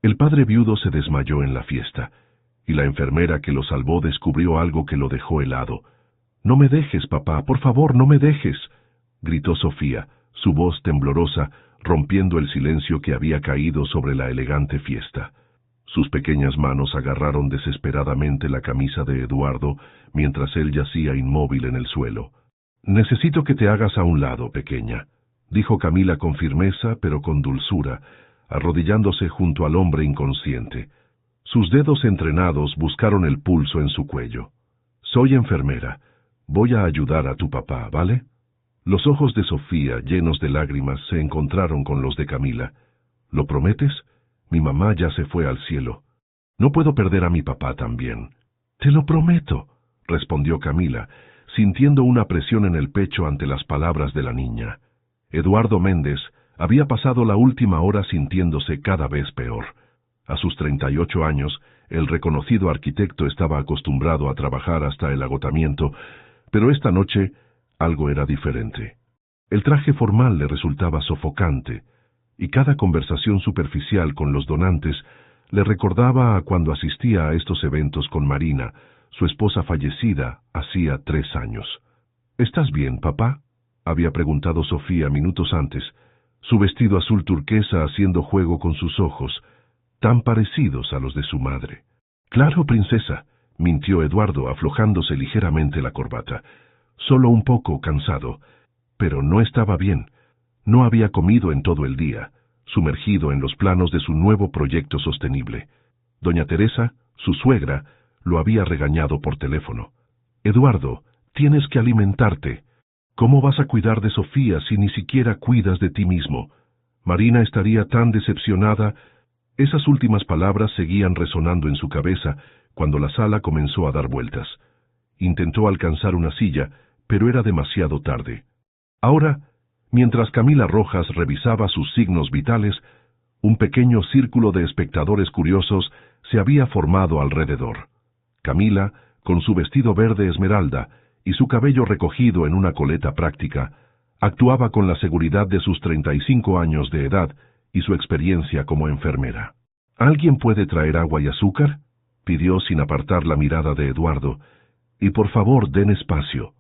El padre viudo se desmayó en la fiesta, y la enfermera que lo salvó descubrió algo que lo dejó helado. «No me dejes, papá, por favor, no me dejes», gritó Sofía, su voz temblorosa, rompiendo el silencio que había caído sobre la elegante fiesta. Sus pequeñas manos agarraron desesperadamente la camisa de Eduardo mientras él yacía inmóvil en el suelo. «Necesito que te hagas a un lado, pequeña», dijo Camila con firmeza pero con dulzura, arrodillándose junto al hombre inconsciente. Sus dedos entrenados buscaron el pulso en su cuello. «Soy enfermera. Voy a ayudar a tu papá, ¿vale?» Los ojos de Sofía, llenos de lágrimas, se encontraron con los de Camila. «¿Lo prometes? Mi mamá ya se fue al cielo. No puedo perder a mi papá también». «Te lo prometo», respondió Camila, sintiendo una presión en el pecho ante las palabras de la niña. Eduardo Méndez había pasado la última hora sintiéndose cada vez peor. A sus 38 años, el reconocido arquitecto estaba acostumbrado a trabajar hasta el agotamiento, pero esta noche algo era diferente. El traje formal le resultaba sofocante, y cada conversación superficial con los donantes le recordaba a cuando asistía a estos eventos con Marina, su esposa fallecida hacía 3 años. «¿Estás bien, papá?», había preguntado Sofía minutos antes, su vestido azul turquesa haciendo juego con sus ojos, tan parecidos a los de su madre. «Claro, princesa», mintió Eduardo aflojándose ligeramente la corbata. «Solo un poco cansado, pero no estaba bien. No había comido en todo el día, sumergido en los planos de su nuevo proyecto sostenible. Doña Teresa, su suegra, lo había regañado por teléfono. «Eduardo, tienes que alimentarte. ¿Cómo vas a cuidar de Sofía si ni siquiera cuidas de ti mismo? Marina estaría tan decepcionada». Esas últimas palabras seguían resonando en su cabeza cuando la sala comenzó a dar vueltas. Intentó alcanzar una silla, pero era demasiado tarde. Ahora, mientras Camila Rojas revisaba sus signos vitales, un pequeño círculo de espectadores curiosos se había formado alrededor. Camila, con su vestido verde esmeralda y su cabello recogido en una coleta práctica, actuaba con la seguridad de sus 35 años de edad y su experiencia como enfermera. «¿Alguien puede traer agua y azúcar?», pidió sin apartar la mirada de Eduardo. «Y por favor, den espacio».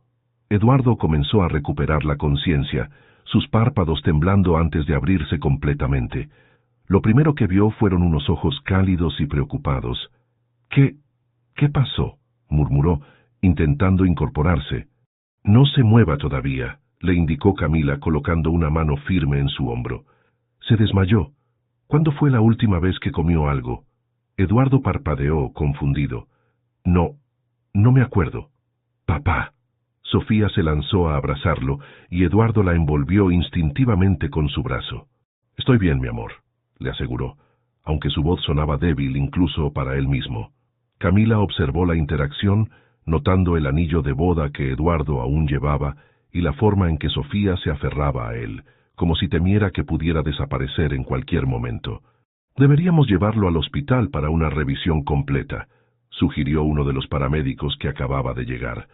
Eduardo comenzó a recuperar la conciencia, sus párpados temblando antes de abrirse completamente. Lo primero que vio fueron unos ojos cálidos y preocupados. ¿Qué pasó?», murmuró, intentando incorporarse. «No se mueva todavía», le indicó Camila colocando una mano firme en su hombro. «Se desmayó. ¿Cuándo fue la última vez que comió algo?». Eduardo parpadeó, confundido. No me acuerdo». «Papá». Sofía se lanzó a abrazarlo y Eduardo la envolvió instintivamente con su brazo. «Estoy bien, mi amor», le aseguró, aunque su voz sonaba débil incluso para él mismo. Camila observó la interacción, notando el anillo de boda que Eduardo aún llevaba y la forma en que Sofía se aferraba a él, como si temiera que pudiera desaparecer en cualquier momento. «Deberíamos llevarlo al hospital para una revisión completa», sugirió uno de los paramédicos que acababa de llegar.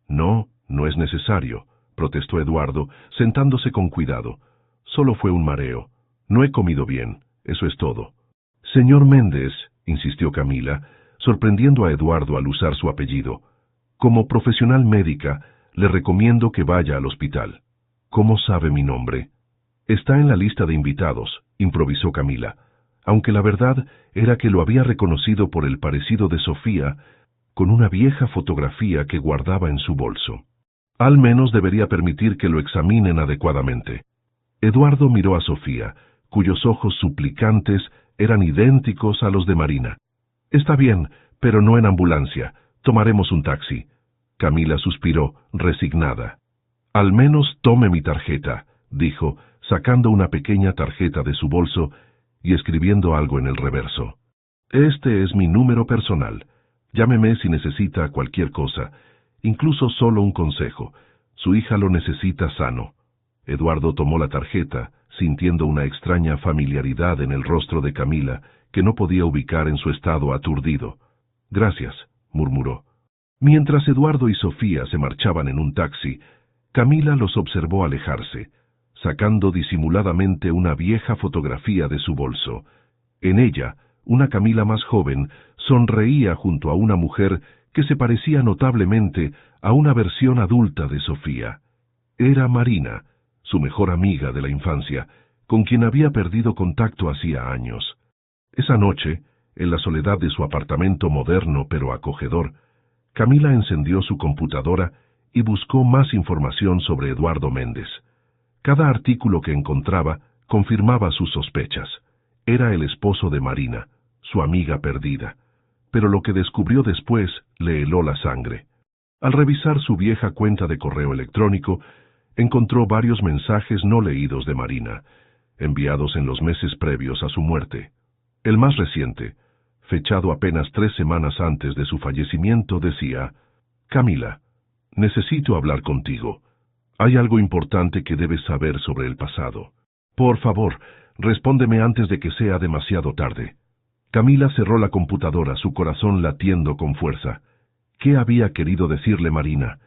No es necesario», protestó Eduardo, sentándose con cuidado. «Solo fue un mareo. No he comido bien, eso es todo». «Señor Méndez», insistió Camila, sorprendiendo a Eduardo al usar su apellido, «como profesional médica, le recomiendo que vaya al hospital». «¿Cómo sabe mi nombre?». «Está en la lista de invitados», improvisó Camila, aunque la verdad era que lo había reconocido por el parecido de Sofía con una vieja fotografía que guardaba en su bolso. Al menos debería permitir que lo examinen adecuadamente. Eduardo miró a Sofía, cuyos ojos suplicantes eran idénticos a los de Marina. «Está bien, pero no en ambulancia. Tomaremos un taxi». Camila suspiró, resignada. «Al menos tome mi tarjeta», dijo, sacando una pequeña tarjeta de su bolso y escribiendo algo en el reverso. «Este es mi número personal. Llámeme si necesita cualquier cosa, incluso solo un consejo. Su hija lo necesita sano». Eduardo tomó la tarjeta, sintiendo una extraña familiaridad en el rostro de Camila, que no podía ubicar en su estado aturdido. «Gracias», murmuró. Mientras Eduardo y Sofía se marchaban en un taxi, Camila los observó alejarse, sacando disimuladamente una vieja fotografía de su bolso. En ella, una Camila más joven, sonreía junto a una mujer que se parecía notablemente a una versión adulta de Sofía. Era Marina, su mejor amiga de la infancia, con quien había perdido contacto hacía años. Esa noche, en la soledad de su apartamento moderno pero acogedor, Camila encendió su computadora y buscó más información sobre Eduardo Méndez. Cada artículo que encontraba confirmaba sus sospechas. Era el esposo de Marina, su amiga perdida. Pero lo que descubrió después le heló la sangre. Al revisar su vieja cuenta de correo electrónico, encontró varios mensajes no leídos de Marina, enviados en los meses previos a su muerte. El más reciente, fechado apenas 3 semanas antes de su fallecimiento, decía: «Camila, necesito hablar contigo. Hay algo importante que debes saber sobre el pasado. Por favor, respóndeme antes de que sea demasiado tarde». Camila cerró la computadora, su corazón latiendo con fuerza. ¿Qué había querido decirle Marina?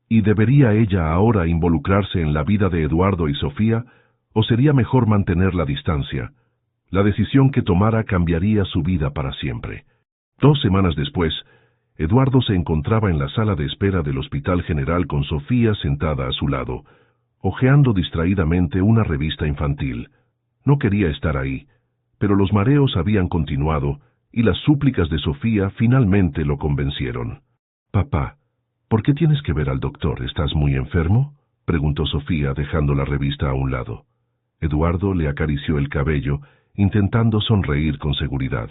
¿Y debería ella ahora involucrarse en la vida de Eduardo y Sofía, o sería mejor mantener la distancia? La decisión que tomara cambiaría su vida para siempre. 2 semanas después, Eduardo se encontraba en la sala de espera del Hospital General con Sofía sentada a su lado, hojeando distraídamente una revista infantil. No quería estar ahí, pero los mareos habían continuado y las súplicas de Sofía finalmente lo convencieron. «Papá, ¿por qué tienes que ver al doctor? ¿Estás muy enfermo?», preguntó Sofía dejando la revista a un lado. Eduardo le acarició el cabello, intentando sonreír con seguridad.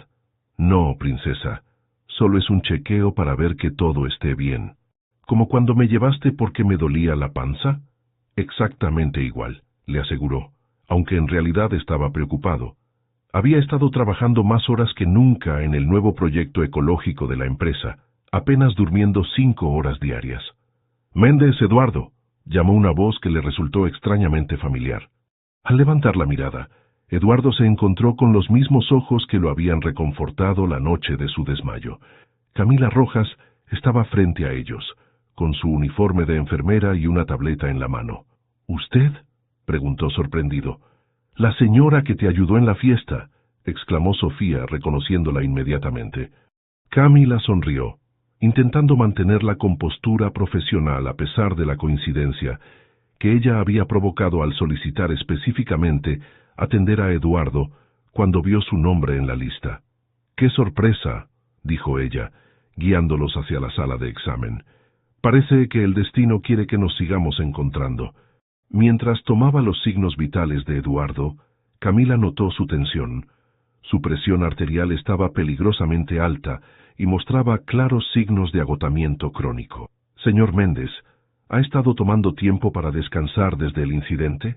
«No, princesa, solo es un chequeo para ver que todo esté bien». «¿Como cuando me llevaste porque me dolía la panza?». «Exactamente igual», le aseguró, aunque en realidad estaba preocupado. Había estado trabajando más horas que nunca en el nuevo proyecto ecológico de la empresa, apenas durmiendo 5 horas diarias. «Méndez, Eduardo», llamó una voz que le resultó extrañamente familiar. Al levantar la mirada, Eduardo se encontró con los mismos ojos que lo habían reconfortado la noche de su desmayo. Camila Rojas estaba frente a ellos, con su uniforme de enfermera y una tableta en la mano. «¿Usted?», preguntó sorprendido. «La señora que te ayudó en la fiesta», exclamó Sofía, reconociéndola inmediatamente. Camila sonrió, intentando mantener la compostura profesional a pesar de la coincidencia que ella había provocado al solicitar específicamente atender a Eduardo cuando vio su nombre en la lista. «¡Qué sorpresa!», dijo ella, guiándolos hacia la sala de examen. «Parece que el destino quiere que nos sigamos encontrando». Mientras tomaba los signos vitales de Eduardo, Camila notó su tensión. Su presión arterial estaba peligrosamente alta y mostraba claros signos de agotamiento crónico. «Señor Méndez, ¿ha estado tomando tiempo para descansar desde el incidente?».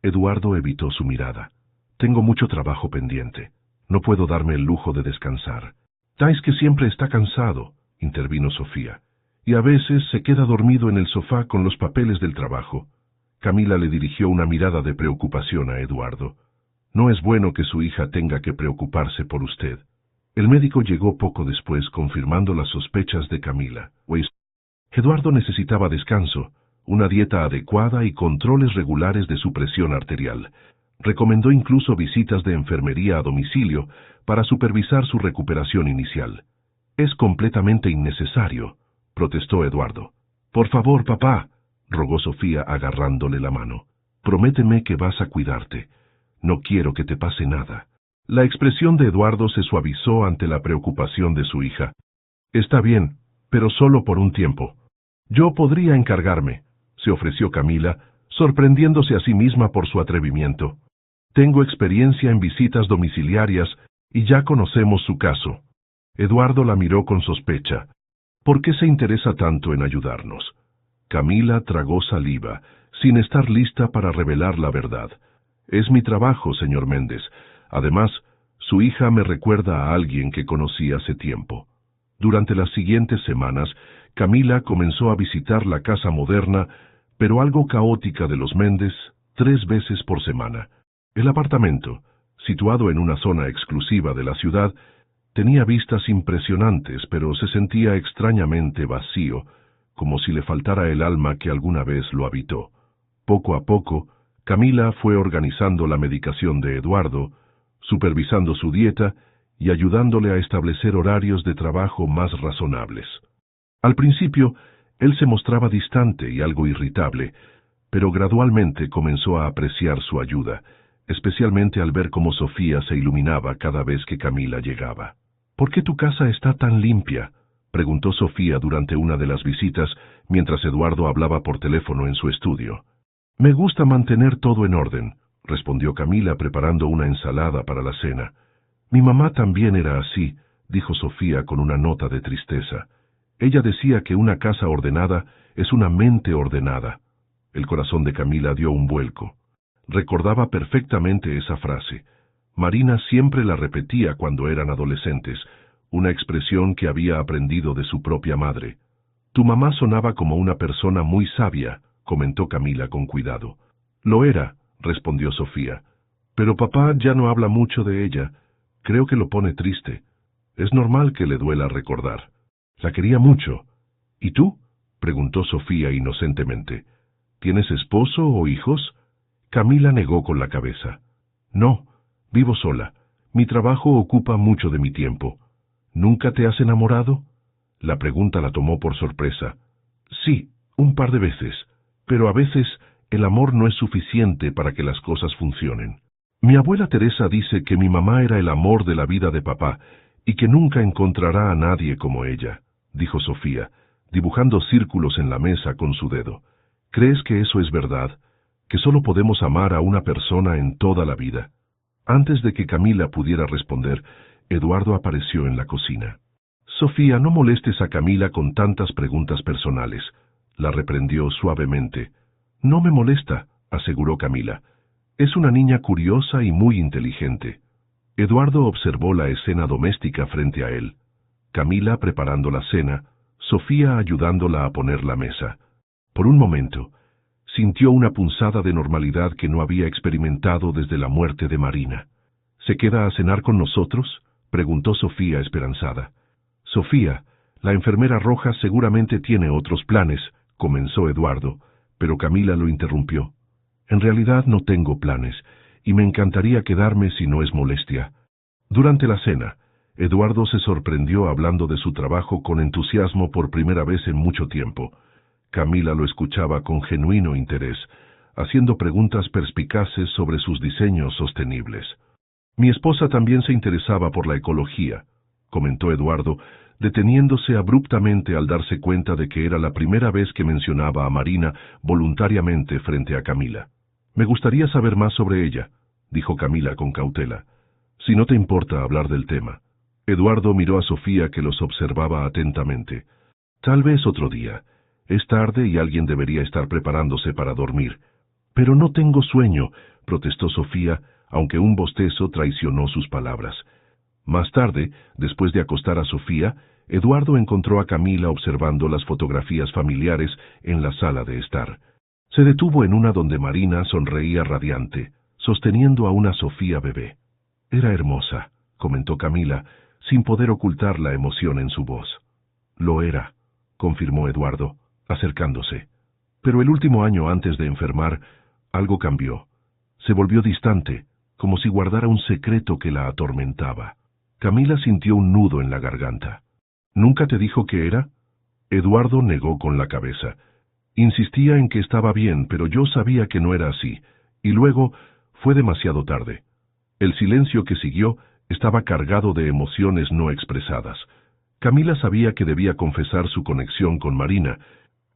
Eduardo evitó su mirada. «Tengo mucho trabajo pendiente. No puedo darme el lujo de descansar». «Es que siempre está cansado», intervino Sofía, «y a veces se queda dormido en el sofá con los papeles del trabajo». Camila le dirigió una mirada de preocupación a Eduardo. «No es bueno que su hija tenga que preocuparse por usted». El médico llegó poco después confirmando las sospechas de Camila. Eduardo necesitaba descanso, una dieta adecuada y controles regulares de su presión arterial. Recomendó incluso visitas de enfermería a domicilio para supervisar su recuperación inicial. «Es completamente innecesario», protestó Eduardo. «Por favor, papá», rogó Sofía agarrándole la mano. «Prométeme que vas a cuidarte. No quiero que te pase nada». La expresión de Eduardo se suavizó ante la preocupación de su hija. «Está bien, pero solo por un tiempo». «Yo podría encargarme», se ofreció Camila, sorprendiéndose a sí misma por su atrevimiento. «Tengo experiencia en visitas domiciliarias y ya conocemos su caso». Eduardo la miró con sospecha. «¿Por qué se interesa tanto en ayudarnos?». Camila tragó saliva, sin estar lista para revelar la verdad. «Es mi trabajo, señor Méndez. Además, su hija me recuerda a alguien que conocí hace tiempo». Durante las siguientes semanas, Camila comenzó a visitar la casa moderna, pero algo caótica de los Méndez, 3 veces por semana. El apartamento, situado en una zona exclusiva de la ciudad, tenía vistas impresionantes, pero se sentía extrañamente vacío, como si le faltara el alma que alguna vez lo habitó. Poco a poco, Camila fue organizando la medicación de Eduardo, supervisando su dieta y ayudándole a establecer horarios de trabajo más razonables. Al principio, él se mostraba distante y algo irritable, pero gradualmente comenzó a apreciar su ayuda, especialmente al ver cómo Sofía se iluminaba cada vez que Camila llegaba. «¿Por qué tu casa está tan limpia?», preguntó Sofía durante una de las visitas mientras Eduardo hablaba por teléfono en su estudio. «Me gusta mantener todo en orden», respondió Camila preparando una ensalada para la cena. «Mi mamá también era así», dijo Sofía con una nota de tristeza. Ella decía que una casa ordenada es una mente ordenada. El corazón de Camila dio un vuelco. Recordaba perfectamente esa frase. Marina siempre la repetía cuando eran adolescentes, una expresión que había aprendido de su propia madre. «Tu mamá sonaba como una persona muy sabia», comentó Camila con cuidado. «Lo era», respondió Sofía. «Pero papá ya no habla mucho de ella. Creo que lo pone triste. Es normal que le duela recordar. La quería mucho». «¿Y tú?», preguntó Sofía inocentemente. «¿Tienes esposo o hijos?». Camila negó con la cabeza. «No, vivo sola. Mi trabajo ocupa mucho de mi tiempo». «¿Nunca te has enamorado?». La pregunta la tomó por sorpresa. «Sí, un par de veces, pero a veces el amor no es suficiente para que las cosas funcionen. Mi abuela Teresa dice que mi mamá era el amor de la vida de papá y que nunca encontrará a nadie como ella», dijo Sofía, dibujando círculos en la mesa con su dedo. «¿Crees que eso es verdad? ¿Que solo podemos amar a una persona en toda la vida?». Antes de que Camila pudiera responder, Eduardo apareció en la cocina. «Sofía, no molestes a Camila con tantas preguntas personales», la reprendió suavemente. «No me molesta», aseguró Camila. «Es una niña curiosa y muy inteligente». Eduardo observó la escena doméstica frente a él. Camila preparando la cena, Sofía ayudándola a poner la mesa. Por un momento, sintió una punzada de normalidad que no había experimentado desde la muerte de Marina. «¿Se queda a cenar con nosotros?», preguntó Sofía esperanzada. «Sofía, la enfermera roja seguramente tiene otros planes», comenzó Eduardo, pero Camila lo interrumpió. «En realidad no tengo planes, y me encantaría quedarme si no es molestia». Durante la cena, Eduardo se sorprendió hablando de su trabajo con entusiasmo por primera vez en mucho tiempo. Camila lo escuchaba con genuino interés, haciendo preguntas perspicaces sobre sus diseños sostenibles. «Mi esposa también se interesaba por la ecología», comentó Eduardo, deteniéndose abruptamente al darse cuenta de que era la primera vez que mencionaba a Marina voluntariamente frente a Camila. «Me gustaría saber más sobre ella», dijo Camila con cautela. «Si no te importa hablar del tema». Eduardo miró a Sofía que los observaba atentamente. «Tal vez otro día. Es tarde y alguien debería estar preparándose para dormir». «Pero no tengo sueño», protestó Sofía, aunque un bostezo traicionó sus palabras. Más tarde, después de acostar a Sofía, Eduardo encontró a Camila observando las fotografías familiares en la sala de estar. Se detuvo en una donde Marina sonreía radiante, sosteniendo a una Sofía bebé. «Era hermosa», comentó Camila, sin poder ocultar la emoción en su voz. «Lo era», confirmó Eduardo, acercándose. «Pero el último año antes de enfermar, algo cambió. Se volvió distante, como si guardara un secreto que la atormentaba». Camila sintió un nudo en la garganta. «¿Nunca te dijo qué era?». Eduardo negó con la cabeza. Insistía en que estaba bien, pero yo sabía que no era así, y luego fue demasiado tarde. El silencio que siguió estaba cargado de emociones no expresadas. Camila sabía que debía confesar su conexión con Marina,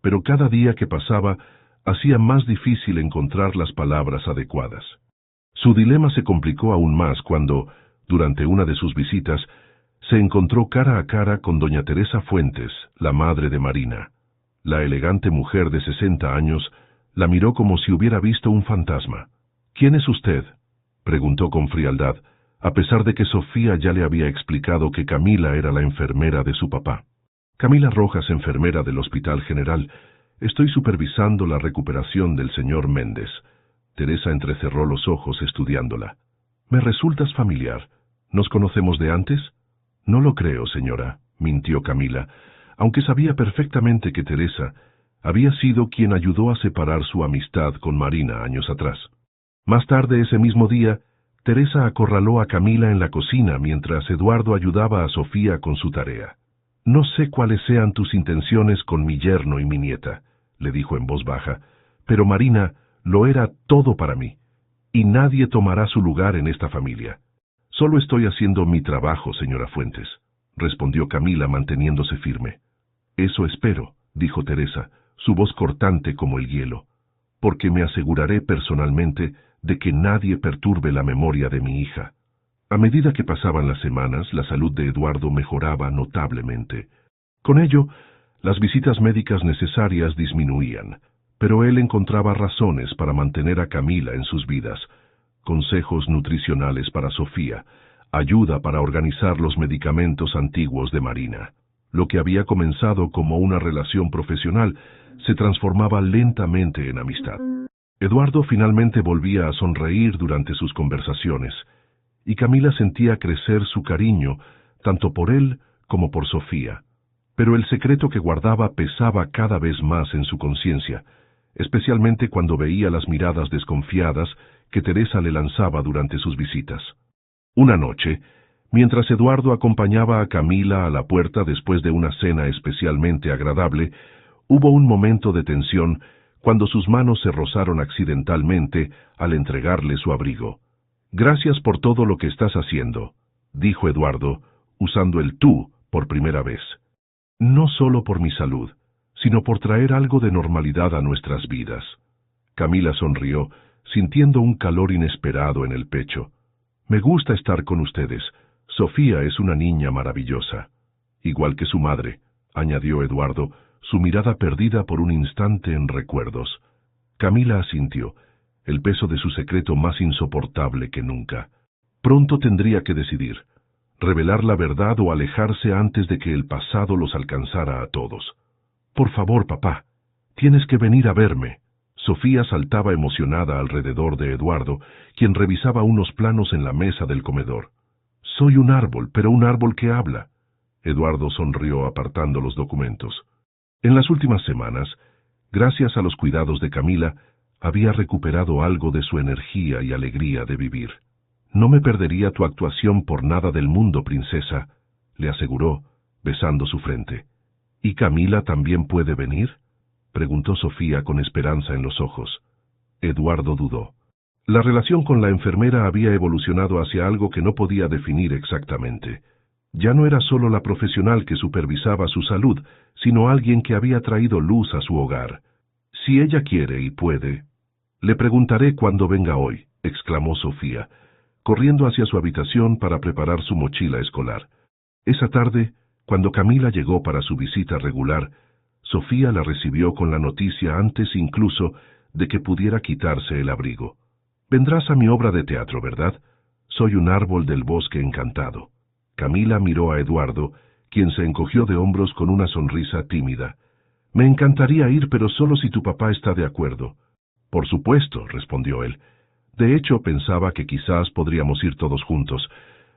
pero cada día que pasaba hacía más difícil encontrar las palabras adecuadas. Su dilema se complicó aún más cuando, durante una de sus visitas, se encontró cara a cara con doña Teresa Fuentes, la madre de Marina. La elegante mujer de 60 años la miró como si hubiera visto un fantasma. «¿Quién es usted?», preguntó con frialdad, a pesar de que Sofía ya le había explicado que Camila era la enfermera de su papá. «Camila Rojas, enfermera del Hospital General. Estoy supervisando la recuperación del señor Méndez». Teresa entrecerró los ojos estudiándola. «Me resultas familiar. ¿Nos conocemos de antes?». «No lo creo, señora», mintió Camila, aunque sabía perfectamente que Teresa había sido quien ayudó a separar su amistad con Marina años atrás. Más tarde ese mismo día, Teresa acorraló a Camila en la cocina mientras Eduardo ayudaba a Sofía con su tarea. «No sé cuáles sean tus intenciones con mi yerno y mi nieta», le dijo en voz baja, «pero Marina lo era todo para mí, y nadie tomará su lugar en esta familia». «Solo estoy haciendo mi trabajo, señora Fuentes», respondió Camila manteniéndose firme. «Eso espero», dijo Teresa, su voz cortante como el hielo, «porque me aseguraré personalmente de que nadie perturbe la memoria de mi hija». A medida que pasaban las semanas, la salud de Eduardo mejoraba notablemente. Con ello, las visitas médicas necesarias disminuían, pero él encontraba razones para mantener a Camila en sus vidas: consejos nutricionales para Sofía, ayuda para organizar los medicamentos antiguos de Marina. Lo que había comenzado como una relación profesional se transformaba lentamente en amistad. Eduardo finalmente volvía a sonreír durante sus conversaciones, y Camila sentía crecer su cariño tanto por él como por Sofía. Pero el secreto que guardaba pesaba cada vez más en su conciencia, especialmente cuando veía las miradas desconfiadas que Teresa le lanzaba durante sus visitas. Una noche, mientras Eduardo acompañaba a Camila a la puerta después de una cena especialmente agradable, hubo un momento de tensión cuando sus manos se rozaron accidentalmente al entregarle su abrigo. «Gracias por todo lo que estás haciendo», dijo Eduardo, usando el tú por primera vez. «No solo por mi salud, sino por traer algo de normalidad a nuestras vidas». Camila sonrió, sintiendo un calor inesperado en el pecho. «Me gusta estar con ustedes. Sofía es una niña maravillosa». «Igual que su madre», añadió Eduardo, su mirada perdida por un instante en recuerdos. Camila asintió, el peso de su secreto más insoportable que nunca. Pronto tendría que decidir: revelar la verdad o alejarse antes de que el pasado los alcanzara a todos. «Por favor, papá, tienes que venir a verme». Sofía saltaba emocionada alrededor de Eduardo, quien revisaba unos planos en la mesa del comedor. «Soy un árbol, pero un árbol que habla». Eduardo sonrió apartando los documentos. En las últimas semanas, gracias a los cuidados de Camila, había recuperado algo de su energía y alegría de vivir. «No me perdería tu actuación por nada del mundo, princesa», le aseguró, besando su frente. «¿Y Camila también puede venir?», preguntó Sofía con esperanza en los ojos. Eduardo dudó. La relación con la enfermera había evolucionado hacia algo que no podía definir exactamente. Ya no era solo la profesional que supervisaba su salud, sino alguien que había traído luz a su hogar. «Si ella quiere y puede, le preguntaré cuándo venga hoy», exclamó Sofía, corriendo hacia su habitación para preparar su mochila escolar. Esa tarde, cuando Camila llegó para su visita regular, Sofía la recibió con la noticia antes incluso de que pudiera quitarse el abrigo. «Vendrás a mi obra de teatro, ¿verdad? Soy un árbol del bosque encantado». Camila miró a Eduardo, quien se encogió de hombros con una sonrisa tímida. «Me encantaría ir, pero solo si tu papá está de acuerdo». «Por supuesto», respondió él. «De hecho, pensaba que quizás podríamos ir todos juntos.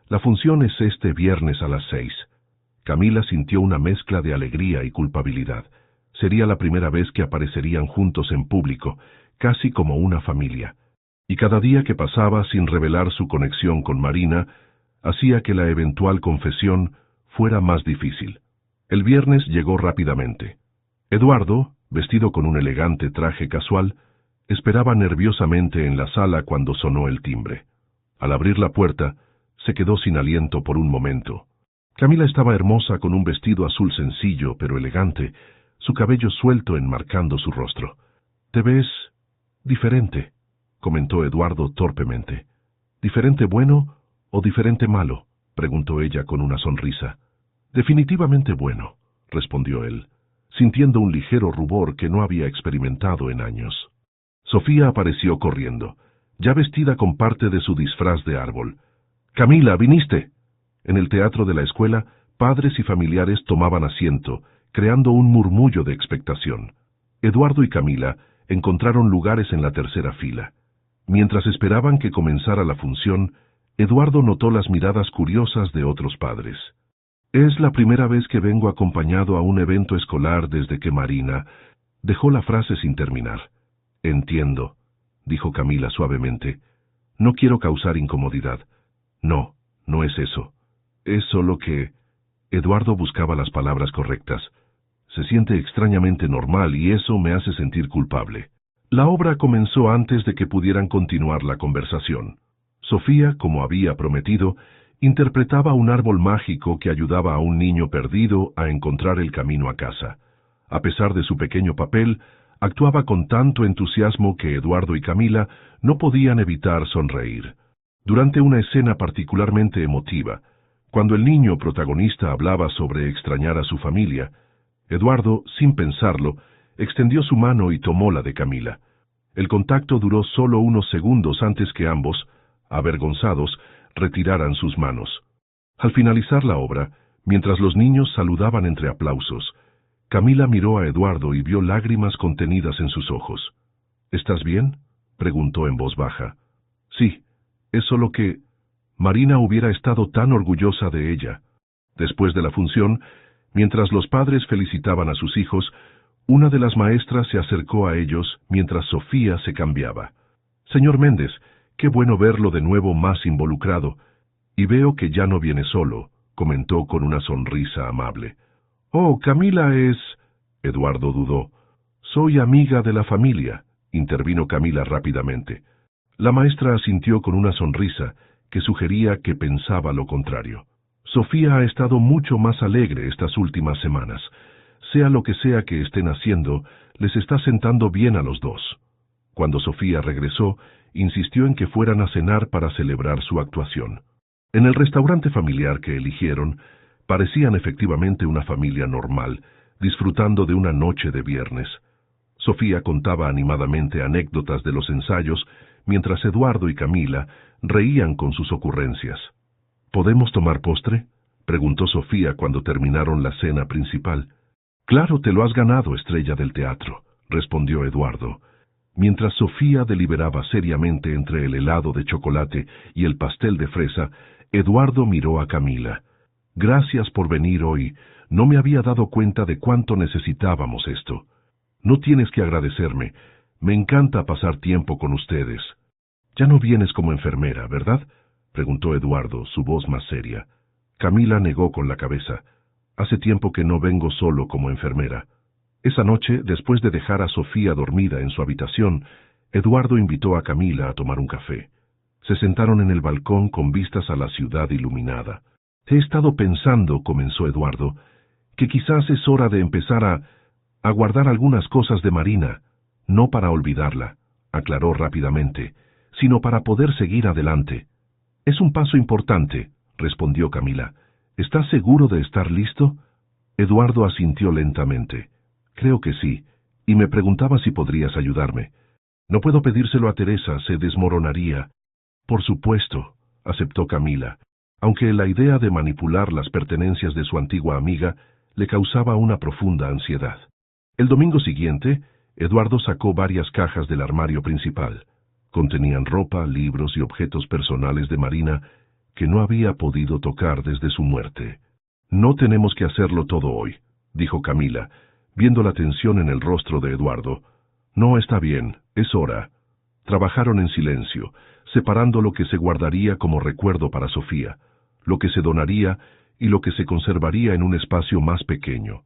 La función es este viernes a las 6». Camila sintió una mezcla de alegría y culpabilidad. Sería la primera vez que aparecerían juntos en público, casi como una familia. Y cada día que pasaba sin revelar su conexión con Marina, hacía que la eventual confesión fuera más difícil. El viernes llegó rápidamente. Eduardo, vestido con un elegante traje casual, esperaba nerviosamente en la sala cuando sonó el timbre. Al abrir la puerta, se quedó sin aliento por un momento. Camila estaba hermosa con un vestido azul sencillo pero elegante, su cabello suelto enmarcando su rostro. «Te ves diferente», comentó Eduardo torpemente. «¿Diferente bueno o diferente malo?», preguntó ella con una sonrisa. «Definitivamente bueno», respondió él, sintiendo un ligero rubor que no había experimentado en años. Sofía apareció corriendo, ya vestida con parte de su disfraz de árbol. «Camila, ¿viniste?». En el teatro de la escuela, padres y familiares tomaban asiento, creando un murmullo de expectación. Eduardo y Camila encontraron lugares en la tercera fila. Mientras esperaban que comenzara la función, Eduardo notó las miradas curiosas de otros padres. «Es la primera vez que vengo acompañado a un evento escolar desde que Marina…». Dejó la frase sin terminar. «Entiendo», dijo Camila suavemente. No quiero causar incomodidad. No, no es eso. Es solo que... Eduardo buscaba las palabras correctas. Se siente extrañamente normal y eso me hace sentir culpable. La obra comenzó antes de que pudieran continuar la conversación. Sofía, como había prometido, interpretaba un árbol mágico que ayudaba a un niño perdido a encontrar el camino a casa. A pesar de su pequeño papel, actuaba con tanto entusiasmo que Eduardo y Camila no podían evitar sonreír. Durante una escena particularmente emotiva, cuando el niño protagonista hablaba sobre extrañar a su familia, Eduardo, sin pensarlo, extendió su mano y tomó la de Camila. El contacto duró solo unos segundos antes que ambos, avergonzados, retiraran sus manos. Al finalizar la obra, mientras los niños saludaban entre aplausos, Camila miró a Eduardo y vio lágrimas contenidas en sus ojos. ¿Estás bien?, preguntó en voz baja. Sí, es solo que... Marina hubiera estado tan orgullosa de ella. Después de la función, mientras los padres felicitaban a sus hijos, una de las maestras se acercó a ellos mientras Sofía se cambiaba. «Señor Méndez, qué bueno verlo de nuevo más involucrado. Y veo que ya no viene solo», comentó con una sonrisa amable. «Oh, Camila es...» Eduardo dudó. «Soy amiga de la familia», intervino Camila rápidamente. La maestra asintió con una sonrisa que sugería que pensaba lo contrario. «Sofía ha estado mucho más alegre estas últimas semanas. Sea lo que sea que estén haciendo, les está sentando bien a los dos». Cuando Sofía regresó, insistió en que fueran a cenar para celebrar su actuación. En el restaurante familiar que eligieron, parecían efectivamente una familia normal, disfrutando de una noche de viernes. Sofía contaba animadamente anécdotas de los ensayos, mientras Eduardo y Camila reían con sus ocurrencias. «¿Podemos tomar postre?», preguntó Sofía cuando terminaron la cena principal. «Claro, te lo has ganado, estrella del teatro», respondió Eduardo. Mientras Sofía deliberaba seriamente entre el helado de chocolate y el pastel de fresa, Eduardo miró a Camila. «Gracias por venir hoy. No me había dado cuenta de cuánto necesitábamos esto». «No tienes que agradecerme. Me encanta pasar tiempo con ustedes». «Ya no vienes como enfermera, ¿verdad?», preguntó Eduardo, su voz más seria. Camila negó con la cabeza. «Hace tiempo que no vengo solo como enfermera». Esa noche, después de dejar a Sofía dormida en su habitación, Eduardo invitó a Camila a tomar un café. Se sentaron en el balcón con vistas a la ciudad iluminada. «He estado pensando», comenzó Eduardo, «que quizás es hora de empezar a guardar algunas cosas de Marina, no para olvidarla», aclaró rápidamente, «sino para poder seguir adelante». «Es un paso importante», respondió Camila. «¿Estás seguro de estar listo?». Eduardo asintió lentamente. «Creo que sí, y me preguntaba si podrías ayudarme. No puedo pedírselo a Teresa, se desmoronaría». «Por supuesto», aceptó Camila, aunque la idea de manipular las pertenencias de su antigua amiga le causaba una profunda ansiedad. El domingo siguiente, Eduardo sacó varias cajas del armario principal. Contenían ropa, libros y objetos personales de Marina que no había podido tocar desde su muerte. «No tenemos que hacerlo todo hoy», dijo Camila, viendo la tensión en el rostro de Eduardo. «No, está bien, es hora». Trabajaron en silencio, separando lo que se guardaría como recuerdo para Sofía, lo que se donaría y lo que se conservaría en un espacio más pequeño.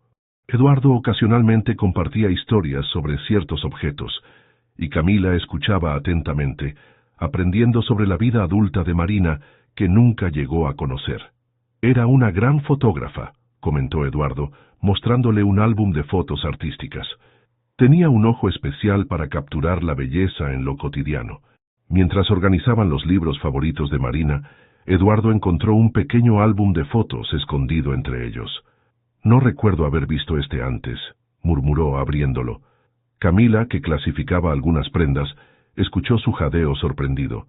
Eduardo ocasionalmente compartía historias sobre ciertos objetos, y Camila escuchaba atentamente, aprendiendo sobre la vida adulta de Marina que nunca llegó a conocer. «Era una gran fotógrafa», comentó Eduardo, mostrándole un álbum de fotos artísticas. Tenía un ojo especial para capturar la belleza en lo cotidiano. Mientras organizaban los libros favoritos de Marina, Eduardo encontró un pequeño álbum de fotos escondido entre ellos. «No recuerdo haber visto este antes», murmuró abriéndolo. Camila, que clasificaba algunas prendas, escuchó su jadeo sorprendido.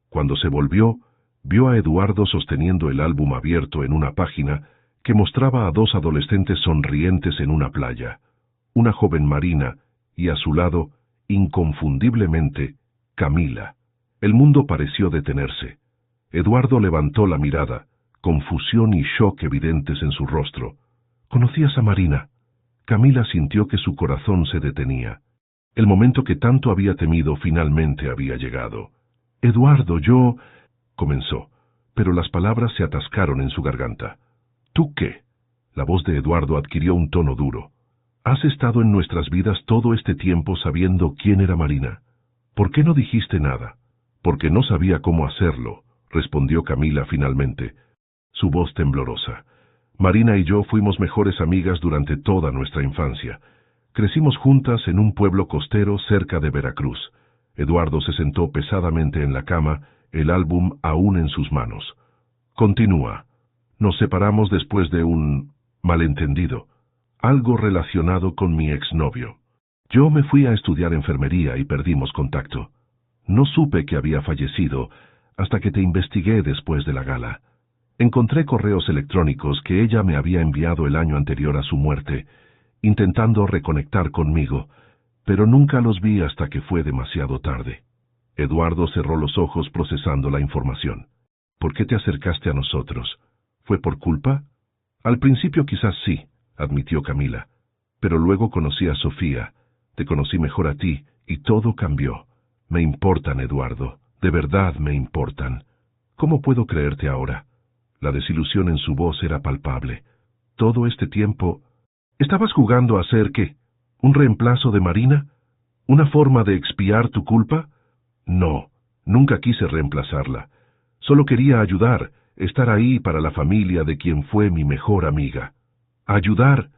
Cuando se volvió, vio a Eduardo sosteniendo el álbum abierto en una página que mostraba a dos adolescentes sonrientes en una playa, una joven Marina y a su lado, inconfundiblemente, Camila. El mundo pareció detenerse. Eduardo levantó la mirada, confusión y shock evidentes en su rostro. «¿Conocías a Marina?». Camila sintió que su corazón se detenía. El momento que tanto había temido finalmente había llegado. Eduardo, yo... comenzó, pero las palabras se atascaron en su garganta. ¿Tú qué? La voz de Eduardo adquirió un tono duro. Has estado en nuestras vidas todo este tiempo sabiendo quién era Marina. ¿Por qué no dijiste nada? Porque no sabía cómo hacerlo, respondió Camila finalmente, su voz temblorosa. Marina y yo fuimos mejores amigas durante toda nuestra infancia. Crecimos juntas en un pueblo costero cerca de Veracruz. Eduardo se sentó pesadamente en la cama, el álbum aún en sus manos. Continúa. Nos separamos después de un malentendido, algo relacionado con mi exnovio. Yo me fui a estudiar enfermería y perdimos contacto. No supe que había fallecido hasta que te investigué después de la gala. Encontré correos electrónicos que ella me había enviado el año anterior a su muerte, intentando reconectar conmigo, pero nunca los vi hasta que fue demasiado tarde. Eduardo cerró los ojos procesando la información. ¿Por qué te acercaste a nosotros? ¿Fue por culpa? Al principio quizás sí, admitió Camila, pero luego conocí a Sofía, te conocí mejor a ti, y todo cambió. Me importan, Eduardo, de verdad me importan. ¿Cómo puedo creerte ahora? La desilusión en su voz era palpable. Todo este tiempo... ¿Estabas jugando a ser qué? ¿Un reemplazo de Marina? ¿Una forma de expiar tu culpa? No, nunca quise reemplazarla. Solo quería ayudar, estar ahí para la familia de quien fue mi mejor amiga. ¿Ayudar?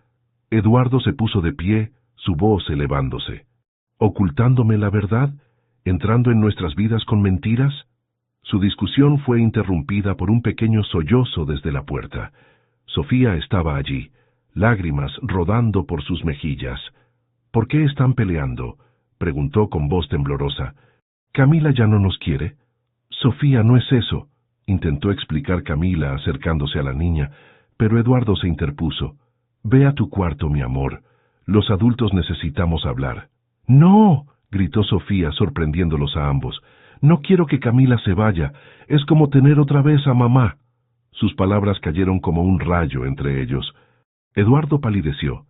Eduardo se puso de pie, su voz elevándose. ¿Ocultándome la verdad? ¿Entrando en nuestras vidas con mentiras? Su discusión fue interrumpida por un pequeño sollozo desde la puerta. Sofía estaba allí, lágrimas rodando por sus mejillas. ¿Por qué están peleando?, preguntó con voz temblorosa. ¿Camila ya no nos quiere? Sofía, no es eso, intentó explicar Camila acercándose a la niña, pero Eduardo se interpuso. Ve a tu cuarto, mi amor. Los adultos necesitamos hablar. ¡No!, gritó Sofía, sorprendiéndolos a ambos. No quiero que Camila se vaya. Es como tener otra vez a mamá. Sus palabras cayeron como un rayo entre ellos. Eduardo palideció.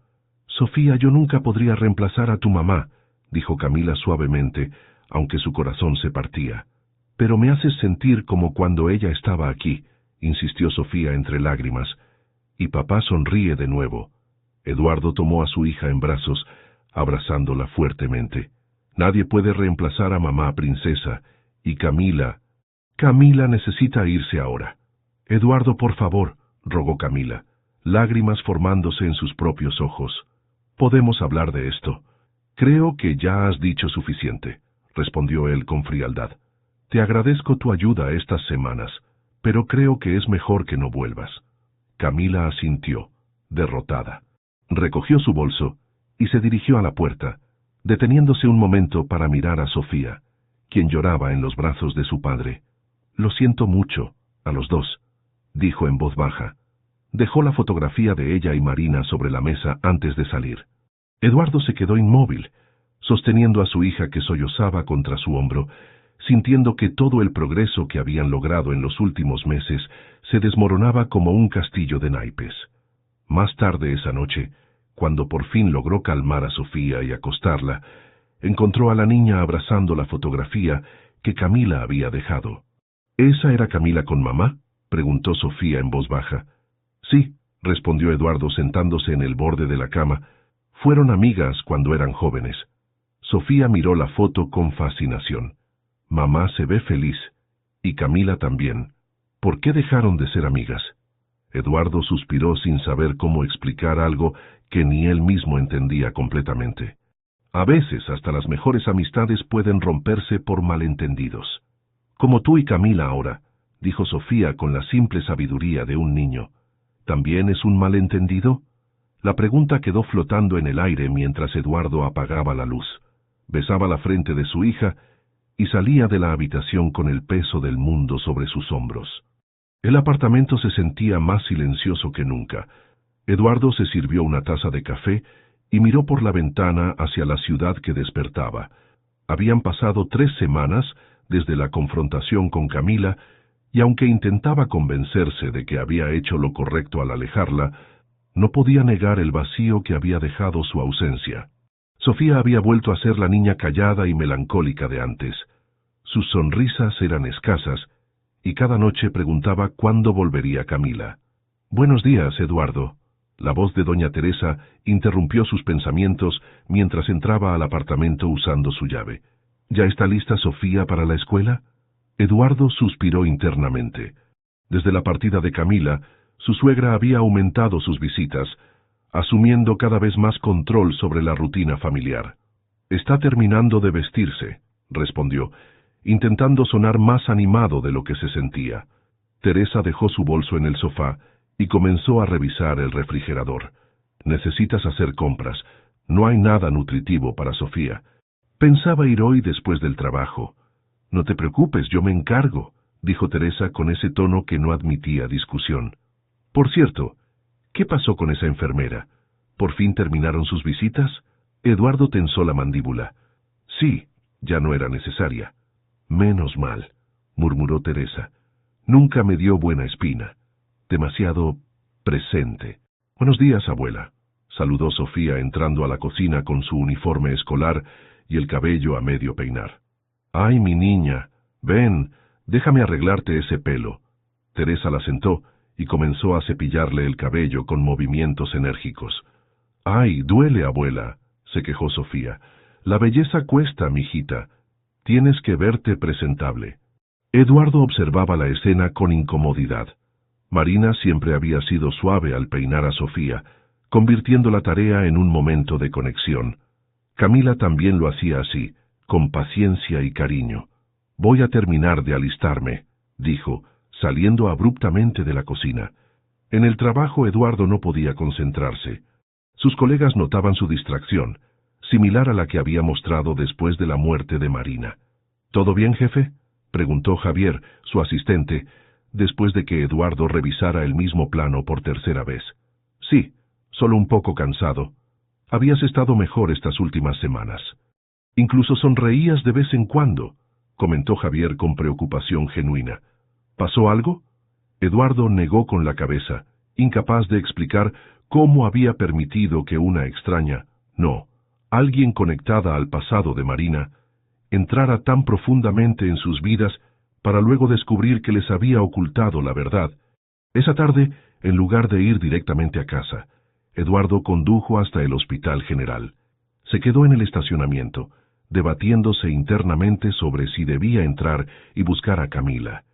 Sofía, yo nunca podría reemplazar a tu mamá, dijo Camila suavemente, aunque su corazón se partía. Pero me haces sentir como cuando ella estaba aquí, insistió Sofía entre lágrimas. Y papá sonríe de nuevo. Eduardo tomó a su hija en brazos, abrazándola fuertemente. Nadie puede reemplazar a mamá, princesa, y Camila necesita irse ahora. Eduardo, por favor, rogó Camila, lágrimas formándose en sus propios ojos. Podemos hablar de esto. Creo que ya has dicho suficiente, respondió él con frialdad. Te agradezco tu ayuda estas semanas, pero creo que es mejor que no vuelvas. Camila asintió, derrotada. Recogió su bolso y se dirigió a la puerta, deteniéndose un momento para mirar a Sofía, quien lloraba en los brazos de su padre. Lo siento mucho, a los dos, dijo en voz baja. Dejó la fotografía de ella y Marina sobre la mesa antes de salir. Eduardo se quedó inmóvil, sosteniendo a su hija que sollozaba contra su hombro, sintiendo que todo el progreso que habían logrado en los últimos meses se desmoronaba como un castillo de naipes. Más tarde esa noche, cuando por fin logró calmar a Sofía y acostarla, encontró a la niña abrazando la fotografía que Camila había dejado. ¿Esa era Camila con mamá?, preguntó Sofía en voz baja. Sí, respondió Eduardo sentándose en el borde de la cama. Fueron amigas cuando eran jóvenes. Sofía miró la foto con fascinación. Mamá se ve feliz, y Camila también. ¿Por qué dejaron de ser amigas? Eduardo suspiró sin saber cómo explicar algo que ni él mismo entendía completamente. A veces hasta las mejores amistades pueden romperse por malentendidos. Como tú y Camila ahora, dijo Sofía con la simple sabiduría de un niño. ¿También es un malentendido? La pregunta quedó flotando en el aire mientras Eduardo apagaba la luz, besaba la frente de su hija y salía de la habitación con el peso del mundo sobre sus hombros. El apartamento se sentía más silencioso que nunca. Eduardo se sirvió una taza de café y miró por la ventana hacia la ciudad que despertaba. Habían pasado 3 semanas desde la confrontación con Camila, y aunque intentaba convencerse de que había hecho lo correcto al alejarla, no podía negar el vacío que había dejado su ausencia. Sofía había vuelto a ser la niña callada y melancólica de antes. Sus sonrisas eran escasas, y cada noche preguntaba cuándo volvería Camila. «Buenos días, Eduardo». La voz de doña Teresa interrumpió sus pensamientos mientras entraba al apartamento usando su llave. «¿Ya está lista Sofía para la escuela?» Eduardo suspiró internamente. Desde la partida de Camila, su suegra había aumentado sus visitas, asumiendo cada vez más control sobre la rutina familiar. «Está terminando de vestirse», respondió, intentando sonar más animado de lo que se sentía. Teresa dejó su bolso en el sofá y comenzó a revisar el refrigerador. «Necesitas hacer compras. No hay nada nutritivo para Sofía. Pensaba ir hoy después del trabajo». «No te preocupes, yo me encargo», dijo Teresa con ese tono que no admitía discusión. «Por cierto, ¿qué pasó con esa enfermera? ¿Por fin terminaron sus visitas?» Eduardo tensó la mandíbula. «Sí, ya no era necesaria». «Menos mal», murmuró Teresa. «Nunca me dio buena espina. Demasiado presente». «Buenos días, abuela», saludó Sofía entrando a la cocina con su uniforme escolar y el cabello a medio peinar. «Ay, mi niña, ven, déjame arreglarte ese pelo». Teresa la sentó y comenzó a cepillarle el cabello con movimientos enérgicos. «Ay, duele, abuela», se quejó Sofía. «La belleza cuesta, mijita. Tienes que verte presentable». Eduardo observaba la escena con incomodidad. Marina siempre había sido suave al peinar a Sofía, convirtiendo la tarea en un momento de conexión. Camila también lo hacía así, con paciencia y cariño. «Voy a terminar de alistarme», dijo, saliendo abruptamente de la cocina. En el trabajo Eduardo no podía concentrarse. Sus colegas notaban su distracción, similar a la que había mostrado después de la muerte de Marina. «¿Todo bien, jefe?», preguntó Javier, su asistente, después de que Eduardo revisara el mismo plano por tercera vez. «Sí, solo un poco cansado. Habías estado mejor estas últimas semanas. Incluso sonreías de vez en cuando», comentó Javier con preocupación genuina. «¿Pasó algo?» Eduardo negó con la cabeza, incapaz de explicar cómo había permitido que una extraña, no, alguien conectada al pasado de Marina, entrara tan profundamente en sus vidas para luego descubrir que les había ocultado la verdad. Esa tarde, en lugar de ir directamente a casa, Eduardo condujo hasta el Hospital General. Se quedó en el estacionamiento, debatiéndose internamente sobre si debía entrar y buscar a Camila.